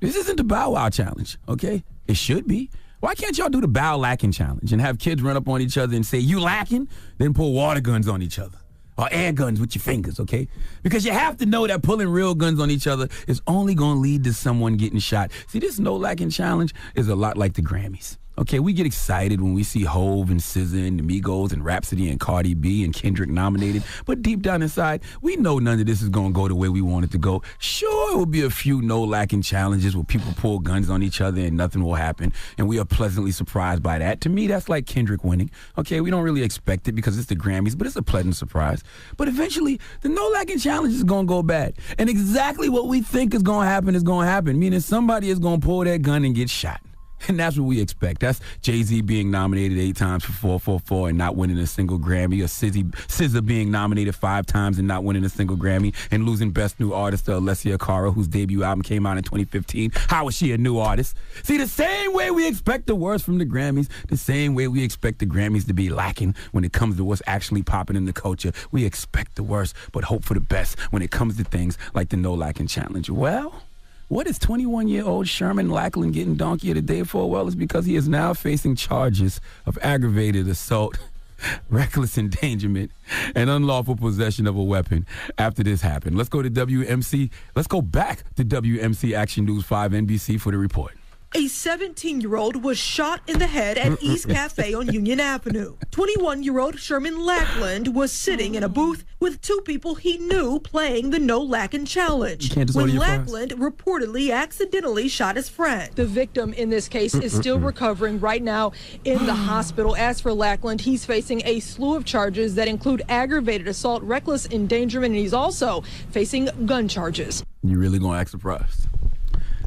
This isn't the Bow Wow challenge, okay? It should be. Why can't y'all do the Bow Lacking challenge and have kids run up on each other and say, you lacking? Then pull water guns on each other. Or air guns with your fingers, okay? Because you have to know that pulling real guns on each other is only going to lead to someone getting shot. See, this no lacking challenge is a lot like the Grammys. Okay, we get excited when we see Hove and SZA and the Migos and Rhapsody and Cardi B and Kendrick nominated. But deep down inside, we know none of this is going to go the way we want it to go. Sure, it will be a few no-lacking challenges where people pull guns on each other and nothing will happen. And we are pleasantly surprised by that. To me, that's like Kendrick winning. Okay, we don't really expect it because it's the Grammys, but it's a pleasant surprise. But eventually, the no-lacking challenge is going to go bad. And exactly what we think is going to happen, meaning somebody is going to pull that gun and get shot. And that's what we expect. That's Jay-Z being nominated 8 times for 444 and not winning a single Grammy, or SZA being nominated 5 times and not winning a single Grammy, and losing Best New Artist to Alessia Cara, whose debut album came out in 2015. How is she a new artist? See, the same way we expect the worst from the Grammys, the same way we expect the Grammys to be lacking when it comes to what's actually popping in the culture. We expect the worst, but hope for the best when it comes to things like the No Lacking Challenge. Well, what is 21-year-old Sherman Lackland getting donkey of the day for? Well, it's because he is now facing charges of aggravated assault, reckless endangerment, and unlawful possession of a weapon after this happened. Let's go to WMC. Let's go back to WMC Action News 5 NBC for the report. A 17-year-old was shot in the head at East Cafe on Union Avenue. 21-year-old Sherman Lackland was sitting in a booth with 2 people he knew playing the No Lacking Challenge when Lackland reportedly accidentally shot his friend. The victim in this case is still recovering right now in the hospital. As for Lackland, he's facing a slew of charges that include aggravated assault, reckless endangerment, and he's also facing gun charges. You really gonna act surprised?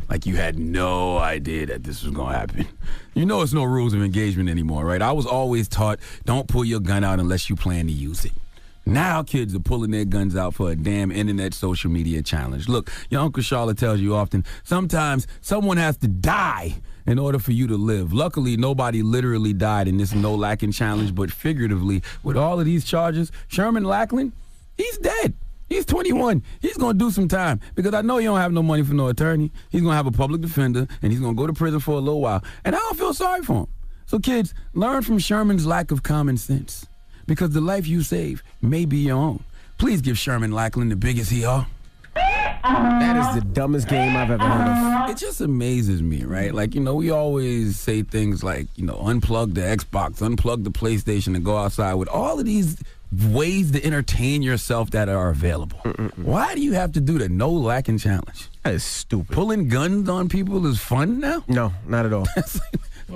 Like you had no idea that this was going to happen. You know it's no rules of engagement anymore, right? I was always taught, don't pull your gun out unless you plan to use it. Now kids are pulling their guns out for a damn internet social media challenge. Look, your Uncle Charlotte tells you often, sometimes someone has to die in order for you to live. Luckily, nobody literally died in this No Lacking challenge, but figuratively, with all of these charges, Sherman Lackland, He's dead. He's 21. He's going to do some time because I know he don't have no money for no attorney. He's going to have a public defender, and he's going to go to prison for a little while. And I don't feel sorry for him. So, kids, learn from Sherman's lack of common sense because the life you save may be your own. Please give Sherman Lackland the biggest he-haw. That is the dumbest game I've ever heard of. It just amazes me, right? Like, we always say things like, unplug the Xbox, unplug the PlayStation, and go outside with all of these ways to entertain yourself that are available. Why do you have to do the no lacking challenge? That is stupid. Pulling guns on people is fun now? No, not at all.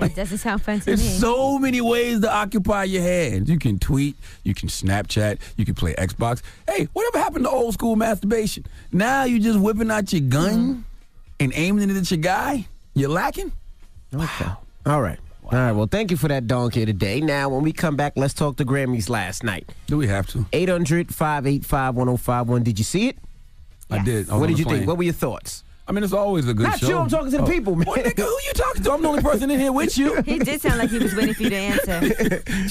It doesn't sound fun to me. There's so many ways to occupy your hands. You can tweet, you can Snapchat, you can play Xbox. Hey, whatever happened to old school masturbation? Now you just whipping out your gun and aiming it at your guy? You're lacking? Okay. All right. All right, well, thank you for that donkey today. Now, when we come back, let's talk the Grammys last night. Do we have to? 800-585-1051. Did you see it? I did. What did you think? What were your thoughts? I mean, it's always a good Not show. you, I'm talking to the people, man. Boy, nigga, who you talking to? I'm the only person in here with you. He did sound like he was waiting for you to answer.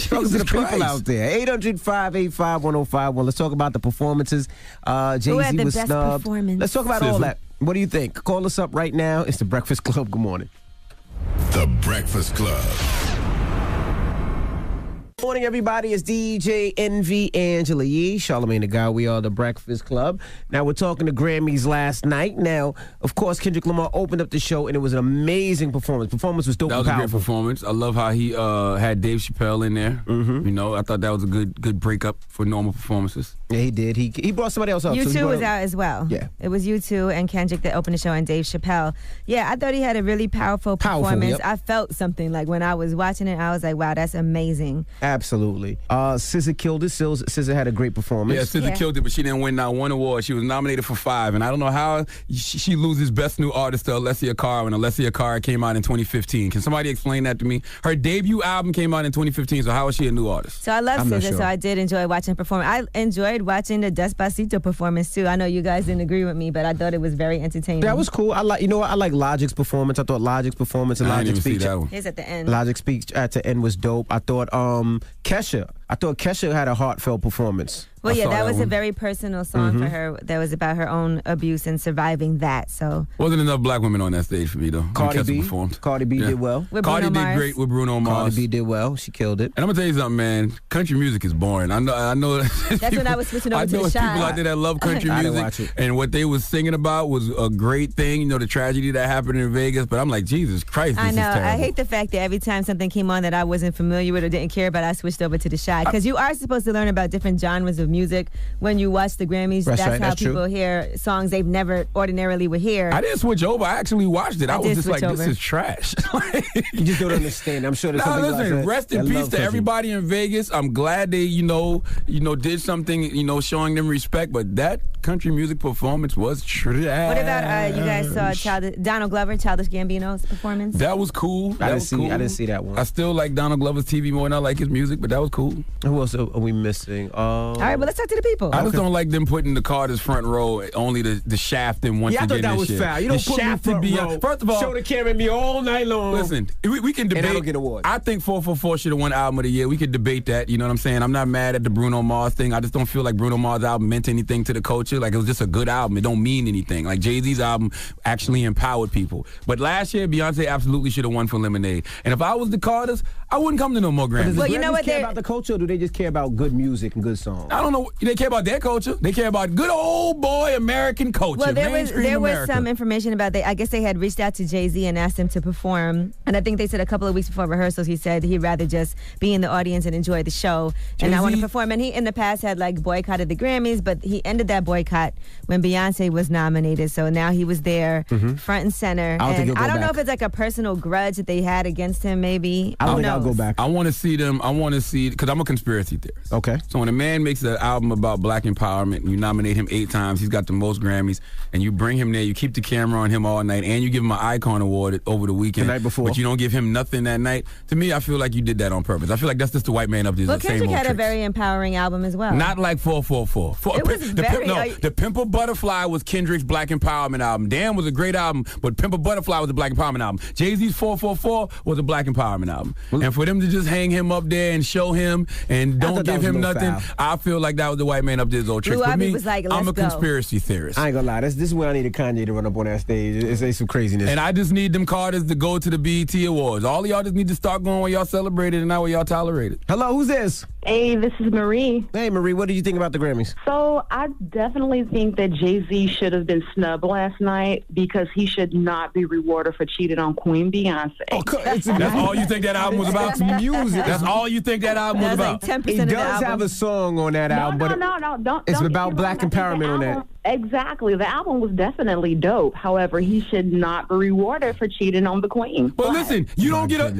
Talking to the people out there. 800-585-1051. Let's talk about the performances. Jay-Z had the was best snubbed. performance? Let's talk about all that. What do you think? Call us up right now. It's The Breakfast Club. Good morning. The Breakfast Club. Morning, everybody. It's DJ Envy, Angela Yee, Charlamagne the Guy. We are The Breakfast Club. Now, we're talking the Grammys last night. Now, of course, Kendrick Lamar opened up the show, and it was an amazing performance. Performance was dope That and was a powerful. great performance. I love how he had Dave Chappelle in there. I thought that was a good breakup for normal performances. Yeah, he did. He brought somebody else up. U2 was out as well. Yeah. It was U2 and Kendrick that opened the show and Dave Chappelle. Yeah, I thought he had a really powerful performance. Yep. I felt something. Like when I was watching it, I was like, wow, that's amazing. Absolutely. SZA killed it. SZA had a great performance. Yeah, SZA killed it, but she didn't win not one award. She was nominated for 5, and I don't know how she loses Best New Artist to Alessia Cara when Alessia Cara came out in 2015. Can somebody explain that to me? Her debut album came out in 2015, so how is she a new artist? So I love SZA, so I did enjoy watching her perform. I enjoyed watching the Despacito performance too. I know you guys didn't agree with me, but I thought it was very entertaining. That was cool. I like Logic's performance. I thought Logic's performance and Logic's speech. Here's at the end. Logic's speech at the end was dope. I thought Kesha had a heartfelt performance. Well, yeah, that was a very personal song for her. That was about her own abuse and surviving that. So wasn't enough black women on that stage for me though. Cardi B did well. Cardi did great with Bruno Mars. Cardi B did well. She killed it. And I'm gonna tell you something, man. Country music is boring. I know. That's when I was switching over to the people out there that love country I didn't music, watch it. and what they was singing about was a great thing. The tragedy that happened in Vegas. But I'm like, Jesus Christ, this I know. is terrible. I hate the fact that every time something came on that I wasn't familiar with or didn't care about, I switched over to the Shy. Because you are supposed to learn about different genres of music when you watch the Grammys. That's right, how that's people true. hear songs they've never ordinarily would hear. I didn't switch over. I actually watched it. I was just like, this is trash. You just don't understand. I'm sure there's some people out listen, there rest in that peace love to country. everybody in Vegas. I'm glad they, did something, showing them respect. But that country music performance was trash. What about you guys saw Donald Glover, Childish Gambino's performance? That was cool. I didn't see that one. I still like Donald Glover's TV more than I like his music, but that was cool. Who else are we missing? All right, well, let's talk to the people. I just don't like them putting the Carter's front row only the shaft and once Yeah, I again. thought that was shit. foul. You don't the put me shaft front to be row. First of all, Show the camera me all night long. Listen, we can debate. And I don't get awards. I think 444 should have won Album of the Year. We could debate that. You know what I'm saying? I'm not mad at the Bruno Mars thing. I just don't feel like Bruno Mars' album meant anything to the culture. Like, it was just a good album. It don't mean anything. Like, Jay-Z's album actually empowered people. But last year, Beyonce absolutely should have won for Lemonade. And if I was the Carters, I wouldn't come to no more Grammys. Does the Grammys care about the culture, or do they just care about good music and good songs? I don't know. They care about their culture. They care about good old boy American culture. Well, there was America. some information about I guess they had reached out to Jay-Z and asked him to perform. And I think they said a couple of weeks before rehearsals, he said he'd rather just be in the audience and enjoy the show and not want to perform. And he, in the past, had boycotted the Grammys, but he ended that boycott when Beyonce was nominated. So now he was there, front and center. I don't know if it's like a personal grudge that they had against him, maybe. I don't think I'll go back. I want to see them. Because I'm a conspiracy theorist. Okay. So when a man makes an album about black empowerment and you nominate him 8 times, he's got the most Grammys, and you bring him there, you keep the camera on him all night, and you give him an Icon Award over the weekend. The night before. But you don't give him nothing that night. To me, I feel like you did that on purpose. I feel like that's just the white man up there. Well, Kendrick had a very empowering album as well. Not like 444. It was The Pimple Butterfly was Kendrick's Black Empowerment album. Damn was a great album, but Pimple Butterfly was a Black Empowerment album. Jay-Z's 444 was a Black Empowerment album. And for them to just hang him up there and show him and don't give him nothing, I feel like like that was the white man up there's old tricks. Blue But Ivy me, was like, I'm a "Let's go." conspiracy theorist. I ain't gonna lie. This is when I needed Kanye to run up on that stage and say some craziness. And I just need them Carters to go to the BET Awards. All of y'all just need to start going where y'all celebrated and not where y'all tolerated. Hello, who's this? Hey, this is Marie. Hey, Marie, what did you think about the Grammys? So I definitely think that Jay-Z should have been snubbed last night because he should not be rewarded for cheating on Queen Beyonce. That's all you think that album was about? Music. That's all you think that album was about? He does have a song on that album, but it's don't about get me black wrong. I think the empowerment on that. album- Exactly. The album was definitely dope. However, he should not be rewarded for cheating on the Queen. But listen, you don't get a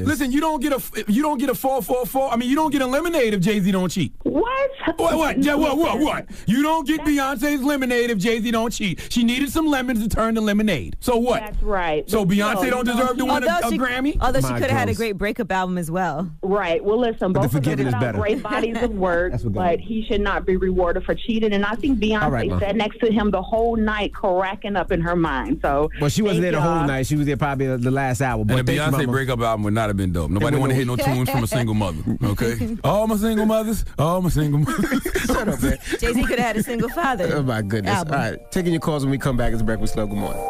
444. I mean, you don't get a lemonade if Jay-Z don't cheat. What? What? You don't get Beyonce's lemonade if Jay-Z don't cheat. She needed some lemons to turn to lemonade. So what? That's right. So Beyonce don't deserve to win a Grammy? Although she could have had a great breakup album as well. Right. Well, listen, both of them put out great bodies of work, but he should not be rewarded for cheating. And I think Beyonce sat next to him the whole night cracking up in her mind. So, well, she wasn't there the whole night. She was there probably the last hour. And But the Beyonce breakup album would not have been dope. Nobody want to hear no tunes from a single mother, okay? All my single mothers, all my single mothers. Shut up, man. Jay-Z could have had a single father. Oh, my goodness. album. All right, taking your calls when we come back. It's Breakfast Club. Good morning.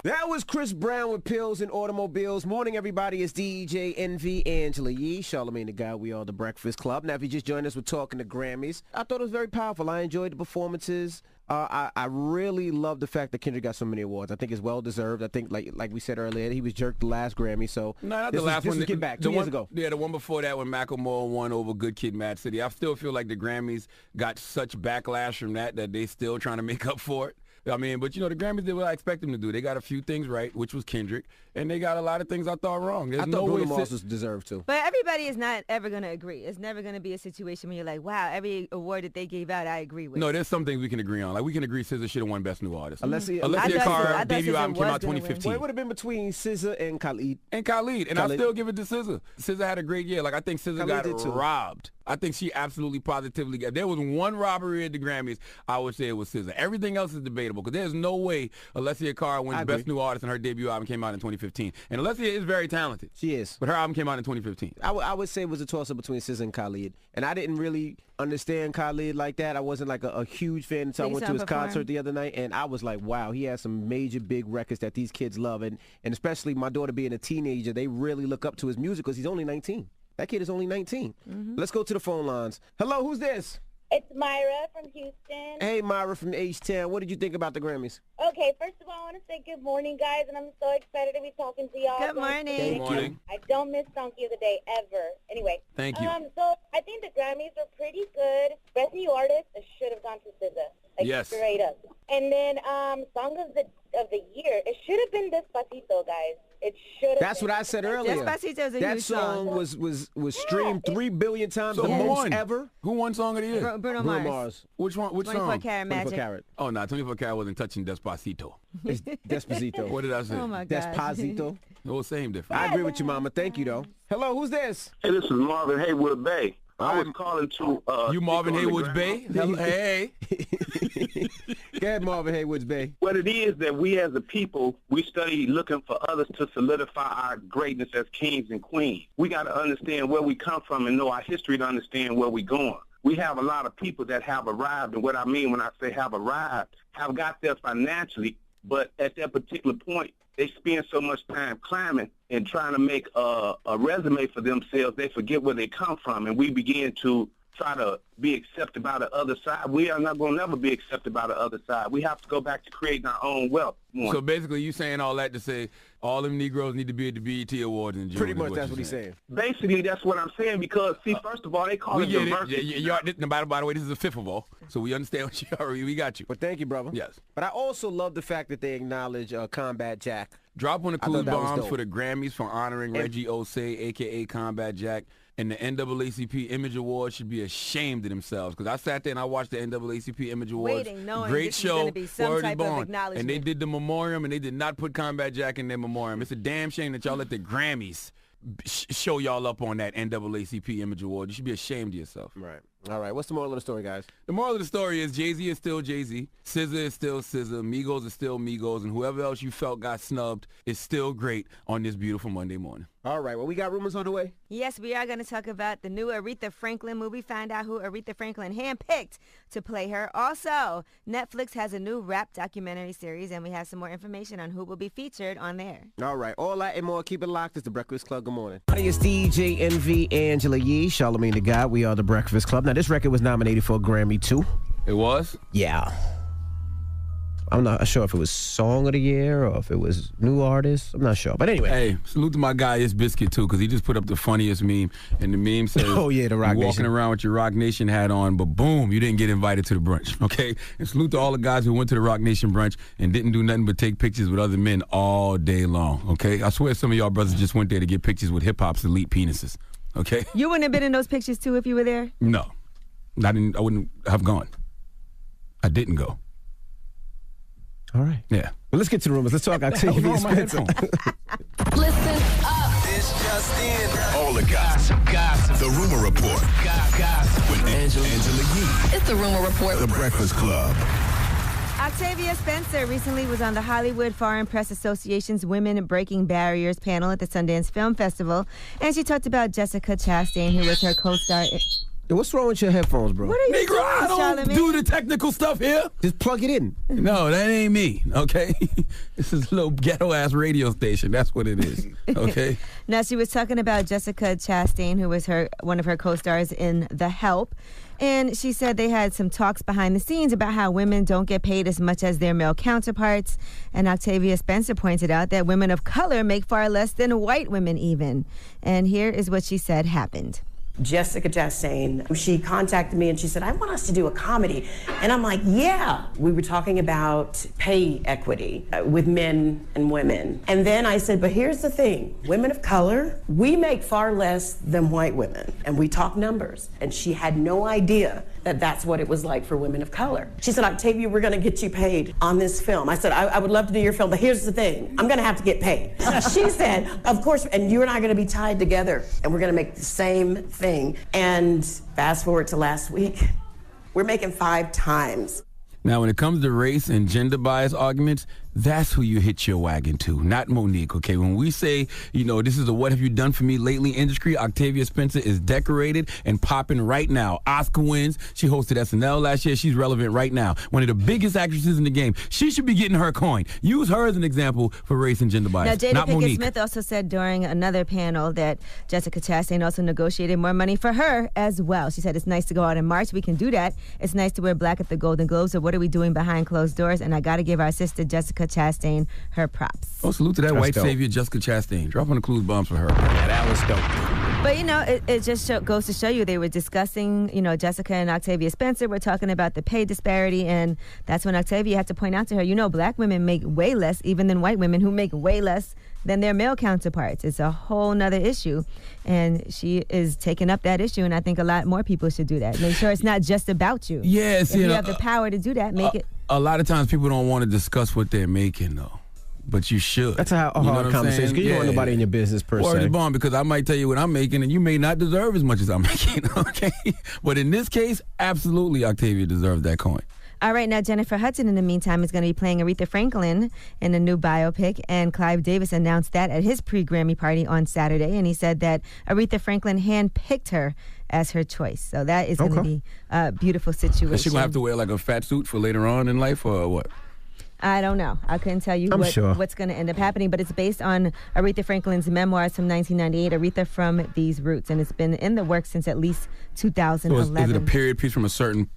That was Chris Brown with Pills and Automobiles. Morning, everybody. It's DJ Envy, Angela Yee, Charlamagne the Guy. We are the Breakfast Club. Now, if you just joined us, we're talking the Grammys. I thought it was very powerful. I enjoyed the performances. I really love the fact that Kendrick got so many awards. I think it's well deserved. I think, like we said earlier, he was jerked the last Grammy. So No, not this the last was, one. This was Get Back, The 2 one, years ago. Yeah, the one before that when Macklemore won over Good Kid, Mad City. I still feel like the Grammys got such backlash from that they still trying to make up for it. I mean, but, the Grammys did what I expect them to do. They got a few things right, which was Kendrick, and they got a lot of things I thought wrong. There's I thought no Bruno way Mars was deserved to. But everybody is not ever going to agree. It's never going to be a situation where you're like, wow, every award that they gave out, I agree with. No, there's some things we can agree on. Like, we can agree SZA should have won Best New Artist. Alessia Cara debut album came out 2015. Well, it would have been between SZA and Khalid. And I still give it to SZA. SZA had a great year. Like, I think SZA got robbed. I think she absolutely positively got. There was one robbery at the Grammys, I would say it was SZA. Everything else is debatable because there's no way Alessia Cara wins Best New Artist and her debut album came out in 2015. And Alessia is very talented. She is. But her album came out in 2015. I would say it was a toss-up between SZA and Khalid. And I didn't really understand Khalid like that. I wasn't like a huge fan until I went to his concert the other night. And I was like, wow, he has some major big records that these kids love. And especially my daughter being a teenager, they really look up to his music because he's only 19. That kid is only 19. Let's go to the phone lines. Hello, who's this? It's Myra from Houston. Hey, Myra from H-Town. What did you think about the Grammys? Okay, first of all, I want to say good morning, guys, and I'm so excited to be talking to y'all. Good morning. Good morning. I don't miss Donkey of the Day ever. Anyway. Thank you. So I think the Grammys are pretty good. Best New Artist should have gone to SZA. Like, yes. Straight up. And then Song of the Year, it should have been Despacito, guys. It should have. That's what I said earlier. Despacito's a that huge song was streamed 3 billion times, the most won? ever. Who won Song of the Year? Bruno Mars. Which one? Which 24 song? Karat Magic. 24 Karat. Oh, no, 24 Karat wasn't touching Despacito. It's Despacito. What did I say? Oh, my God. Despacito. No, same difference. I agree with you, Mama. Thank you, though. Hello, who's this? Hey, this is Marvin Haywood Bay. I was calling to... you Marvin Haywood's Bay? Hey. Go ahead, Marvin Haywood's Bay. What it is that we as a people, we study looking for others to solidify our greatness as kings and queens. We got to understand where we come from and know our history to understand where we're going. We have a lot of people that have arrived, and what I mean when I say have arrived, have got there financially, but at that particular point, they spend so much time climbing and trying to make a resume for themselves, they forget where they come from, and we begin to try to be accepted by the other side. We are not going to never be accepted by the other side. We have to go back to creating our own wealth. So basically, you saying all that to say all them Negroes need to be at the BET Awards in June. Pretty much that's what he's saying. Basically, that's what I'm saying because, see, first of all, they call it diversity. By the way, this is a fifth of all, so we understand what you already. We got you. But thank you, brother. Yes. But I also love the fact that they acknowledge Combat Jack. Drop one of Clues Bombs for the Grammys for honoring Reggie Osei, a.k.a. Combat Jack. And the NAACP Image Awards should be ashamed of themselves because I sat there and I watched the NAACP Image Awards. Knowing Great this show, was gonna be some Word is type of Born. acknowledgement. And they did the memoriam and they did not put Combat Jack in their memoriam. It's a damn shame that y'all let the Grammys show y'all up on that NAACP Image Award. You should be ashamed of yourself. Right. All right, what's the moral of the story, guys? The moral of the story is Jay-Z is still Jay-Z, SZA is still SZA, Migos is still Migos, and whoever else you felt got snubbed is still great on this beautiful Monday morning. All right, well, we got rumors on the way? Yes, we are going to talk about the new Aretha Franklin movie, find out who Aretha Franklin handpicked to play her. Also, Netflix has a new rap documentary series, and we have some more information on who will be featured on there. All right, all that and more. Keep it locked. It's The Breakfast Club. Good morning. It's DJ Envy, Angela Yee, Charlamagne the God. We are The Breakfast Club. Now, this record was nominated for a Grammy, too. It was? Yeah. I'm not sure if it was Song of the Year or if it was New Artist. I'm not sure. But anyway. Hey, salute to my guy, It's Biscuit, too, because he just put up the funniest meme. And the meme says, oh, yeah, the Rock Nation. Walking around with your Rock Nation hat on, but boom, you didn't get invited to the brunch, okay? And salute to all the guys who went to the Rock Nation brunch and didn't do nothing but take pictures with other men all day long, okay? I swear some of y'all brothers just went there to get pictures with hip-hop's elite penises, okay? You wouldn't have been in those pictures, too, if you were there? No. I wouldn't have gone. I didn't go. All right. Yeah. Well, let's get to the rumors. Let's talk Octavia Spencer. Listen up. This just in. All the gossip. The Rumor Report. Gossip. With Angela Yee. It's the Rumor Report. The Breakfast Club. Octavia Spencer recently was on the Hollywood Foreign Press Association's Women Breaking Barriers panel at the Sundance Film Festival, and she talked about Jessica Chastain, who was her co-star. What's wrong with your headphones, bro? What are you Negro, I don't Charlamagne? do the technical stuff here. Just plug it in. No, that ain't me, okay? This is a little ghetto-ass radio station. That's what it is, okay? Now, she was talking about Jessica Chastain, who was one of her co-stars in The Help. And she said they had some talks behind the scenes about how women don't get paid as much as their male counterparts. And Octavia Spencer pointed out that women of color make far less than white women even. And here is what she said happened. Jessica Chastain, she contacted me and she said, I want us to do a comedy. And I'm like, yeah. We were talking about pay equity with men and women. And then I said, but here's the thing. Women of color, we make far less than white women. And we talk numbers. And she had no idea that that's what it was like for women of color. She said, Octavia, we're gonna get you paid on this film. I said, I would love to do your film, but here's the thing. I'm gonna have to get paid. She said, of course, and you and I are gonna be tied together and we're gonna make the same thing. And fast forward to last week, we're making 5 times. Now, when it comes to race and gender bias arguments, that's who you hit your wagon to, not Monique, okay? When we say, this is a what have you done for me lately industry, Octavia Spencer is decorated and popping right now. Oscar wins. She hosted SNL last year. She's relevant right now. One of the biggest actresses in the game. She should be getting her coin. Use her as an example for race and gender bias, now, Jada not Pinkett Monique. Smith also said during another panel that Jessica Chastain also negotiated more money for her as well. She said, it's nice to go out in March. We can do that. It's nice to wear black at the Golden Globes. So what are we doing behind closed doors? And I got to give our sister Jessica Chastain her props. Oh, salute to that That's white dope. savior, Jessica Chastain. Drop on the clues bombs for her. Yeah, that was dope. But, it just goes to show you they were discussing, Jessica and Octavia Spencer were talking about the pay disparity, and that's when Octavia had to point out to her, black women make way less even than white women who make way less than their male counterparts. It's a whole nother issue, and she is taking up that issue, and I think a lot more people should do that. Make sure it's not just about you. Yes, if you have the power to do that, make it. A lot of times people don't want to discuss what they're making, though. But you should. That's a hard conversation because you don't want nobody in your business per se. Word is bond, because I might tell you what I'm making and you may not deserve as much as I'm making, okay? But in this case, absolutely Octavia deserves that coin. All right, now Jennifer Hudson, in the meantime, is going to be playing Aretha Franklin in a new biopic, and Clive Davis announced that at his pre-Grammy party on Saturday, and he said that Aretha Franklin handpicked her as her choice. So that is going to be a beautiful situation. Is she going to have to wear like a fat suit for later on in life or what? I don't know. I couldn't tell you what's going to end up happening, but it's based on Aretha Franklin's memoirs from 1998, Aretha from These Roots, and it's been in the works since at least 2011. So is it a period piece from a certain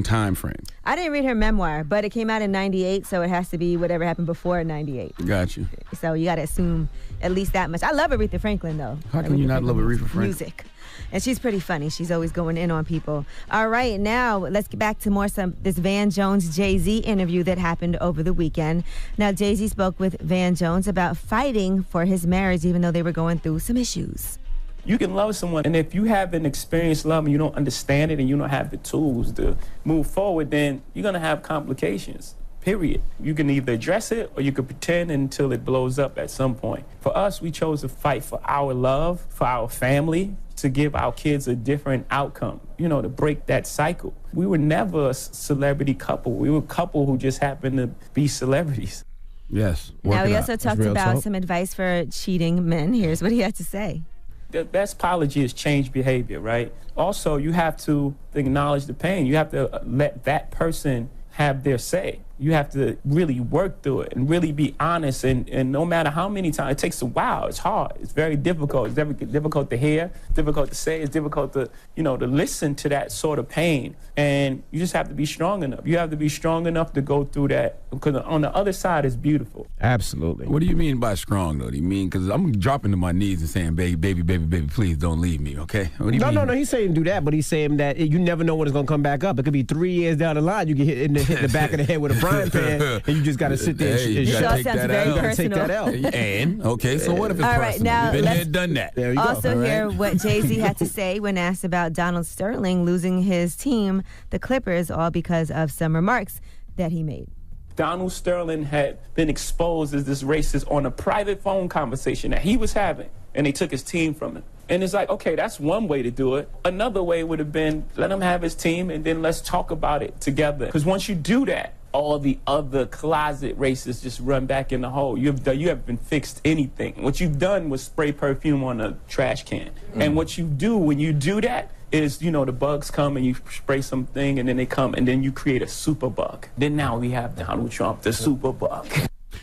time frame? I didn't read her memoir, but it came out in 98, so it has to be whatever happened before 98. Got you. So you got to assume at least that much. I love Aretha Franklin, though. How can you not love Aretha Franklin? Music. And she's pretty funny. She's always going in on people. All right, now let's get back to this Van Jones Jay-Z interview that happened over the weekend. Now, Jay-Z spoke with Van Jones about fighting for his marriage, even though they were going through some issues. You can love someone, and if you haven't experienced love and you don't understand it and you don't have the tools to move forward, then you're going to have complications, period. You can either address it or you can pretend until it blows up at some point. For us, we chose to fight for our love, for our family, to give our kids a different outcome, to break that cycle. We were never a celebrity couple. We were a couple who just happened to be celebrities. Yes. Now, he also talked about some advice for cheating men. Here's what he had to say. The best apology is change behavior, right? Also, you have to acknowledge the pain. You have to let that person have their say. You have to really work through it and really be honest. And no matter how many times, it takes a while. It's hard. It's very difficult. It's very difficult to hear, difficult to say. It's difficult to, to listen to that sort of pain. And you just have to be strong enough. You have to be strong enough to go through that, because on the other side is beautiful. Absolutely. What do you mean by strong, though? Do you mean, because I'm dropping to my knees and saying, baby, please don't leave me, okay? What do you mean? No, he's saying do that, but he's saying that you never know when it's going to come back up. It could be 3 years down the line, you get hit the back of the head with a frying pan, and you just got to sit there and you gotta take that out. You got to take that out. And, okay, so what if it's All personal? right, now Been there, done that. There you go. Also hear what Jay-Z had to say when asked about Donald Sterling losing his team, the Clippers, all because of some remarks that he made. Donald Sterling had been exposed as this racist on a private phone conversation that he was having, and they took his team from him. And it's like, okay, that's one way to do it. Another way would have been let him have his team, and then let's talk about it together. Because once you do that, all the other closet racists just run back in the hole. You haven't fixed anything. What you've done was spray perfume on a trash can. And what you do when you do that is, the bugs come and you spray something and then they come and then you create a super bug. Then now we have Donald Trump, the super bug.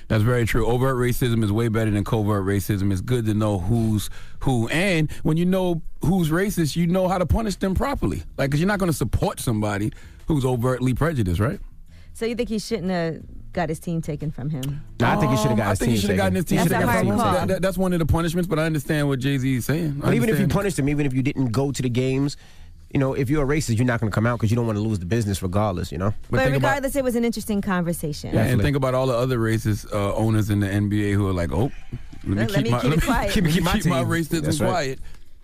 That's very true. Overt racism is way better than covert racism. It's good to know who's who. And when you know who's racist, you know how to punish them properly. Like, because you're not going to support somebody who's overtly prejudiced, right? So you think he shouldn't have got his team taken from him? No, I think he should have got his team taken. That's a hard call. That's one of the punishments, but I understand what Jay-Z is saying. But even if you punished him, even if you didn't go to the games, if you're a racist, you're not going to come out because you don't want to lose the business regardless, But regardless, it was an interesting conversation. Yeah, and think about all the other racist owners in the NBA who are like, let me keep my racism quiet.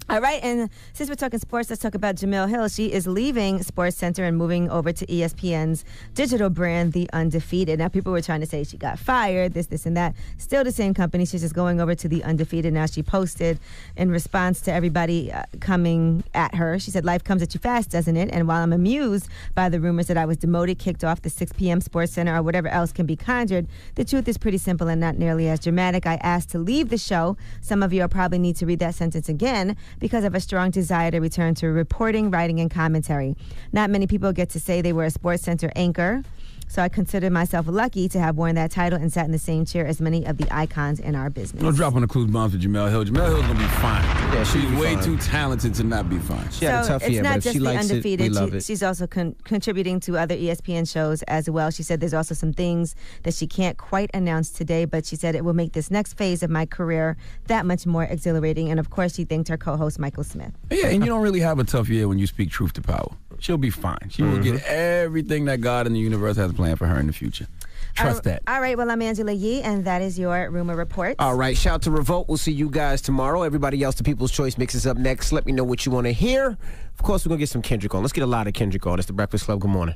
All right, and since we're talking sports, let's talk about Jemele Hill. She is leaving SportsCenter and moving over to ESPN's digital brand, The Undefeated. Now, people were trying to say she got fired, this, and that. Still the same company. She's just going over to The Undefeated. Now, she posted in response to everybody coming at her. She said, life comes at you fast, doesn't it? And while I'm amused by the rumors that I was demoted, kicked off the 6 p.m. SportsCenter, or whatever else can be conjured, the truth is pretty simple and not nearly as dramatic. I asked to leave the show. Some of you will probably need to read that sentence again, because of a strong desire to return to reporting, writing, and commentary. Not many people get to say they were a SportsCenter anchor, so I consider myself lucky to have worn that title and sat in the same chair as many of the icons in our business. No drop on the clues bombs for Jemele Hill. Jemele Hill's going to be fine. Yeah, she's way too talented to not be fine. She had a tough year, but if she likes it, we love it. She's also contributing to other ESPN shows as well. She said there's also some things that she can't quite announce today, but she said it will make this next phase of my career that much more exhilarating. And of course, she thanked her co-host, Michael Smith. Yeah, and you don't really have a tough year when you speak truth to power. She'll be fine. She will get everything that God in the universe has planned for her in the future. Trust that. All right, well, I'm Angela Yee, and that is your Rumor Report. All right, shout out to Revolt. We'll see you guys tomorrow. Everybody else, the People's Choice Mix is up next. Let me know what you want to hear. Of course, we're going to get some Kendrick on. Let's get a lot of Kendrick on. It's The Breakfast Club. Good morning.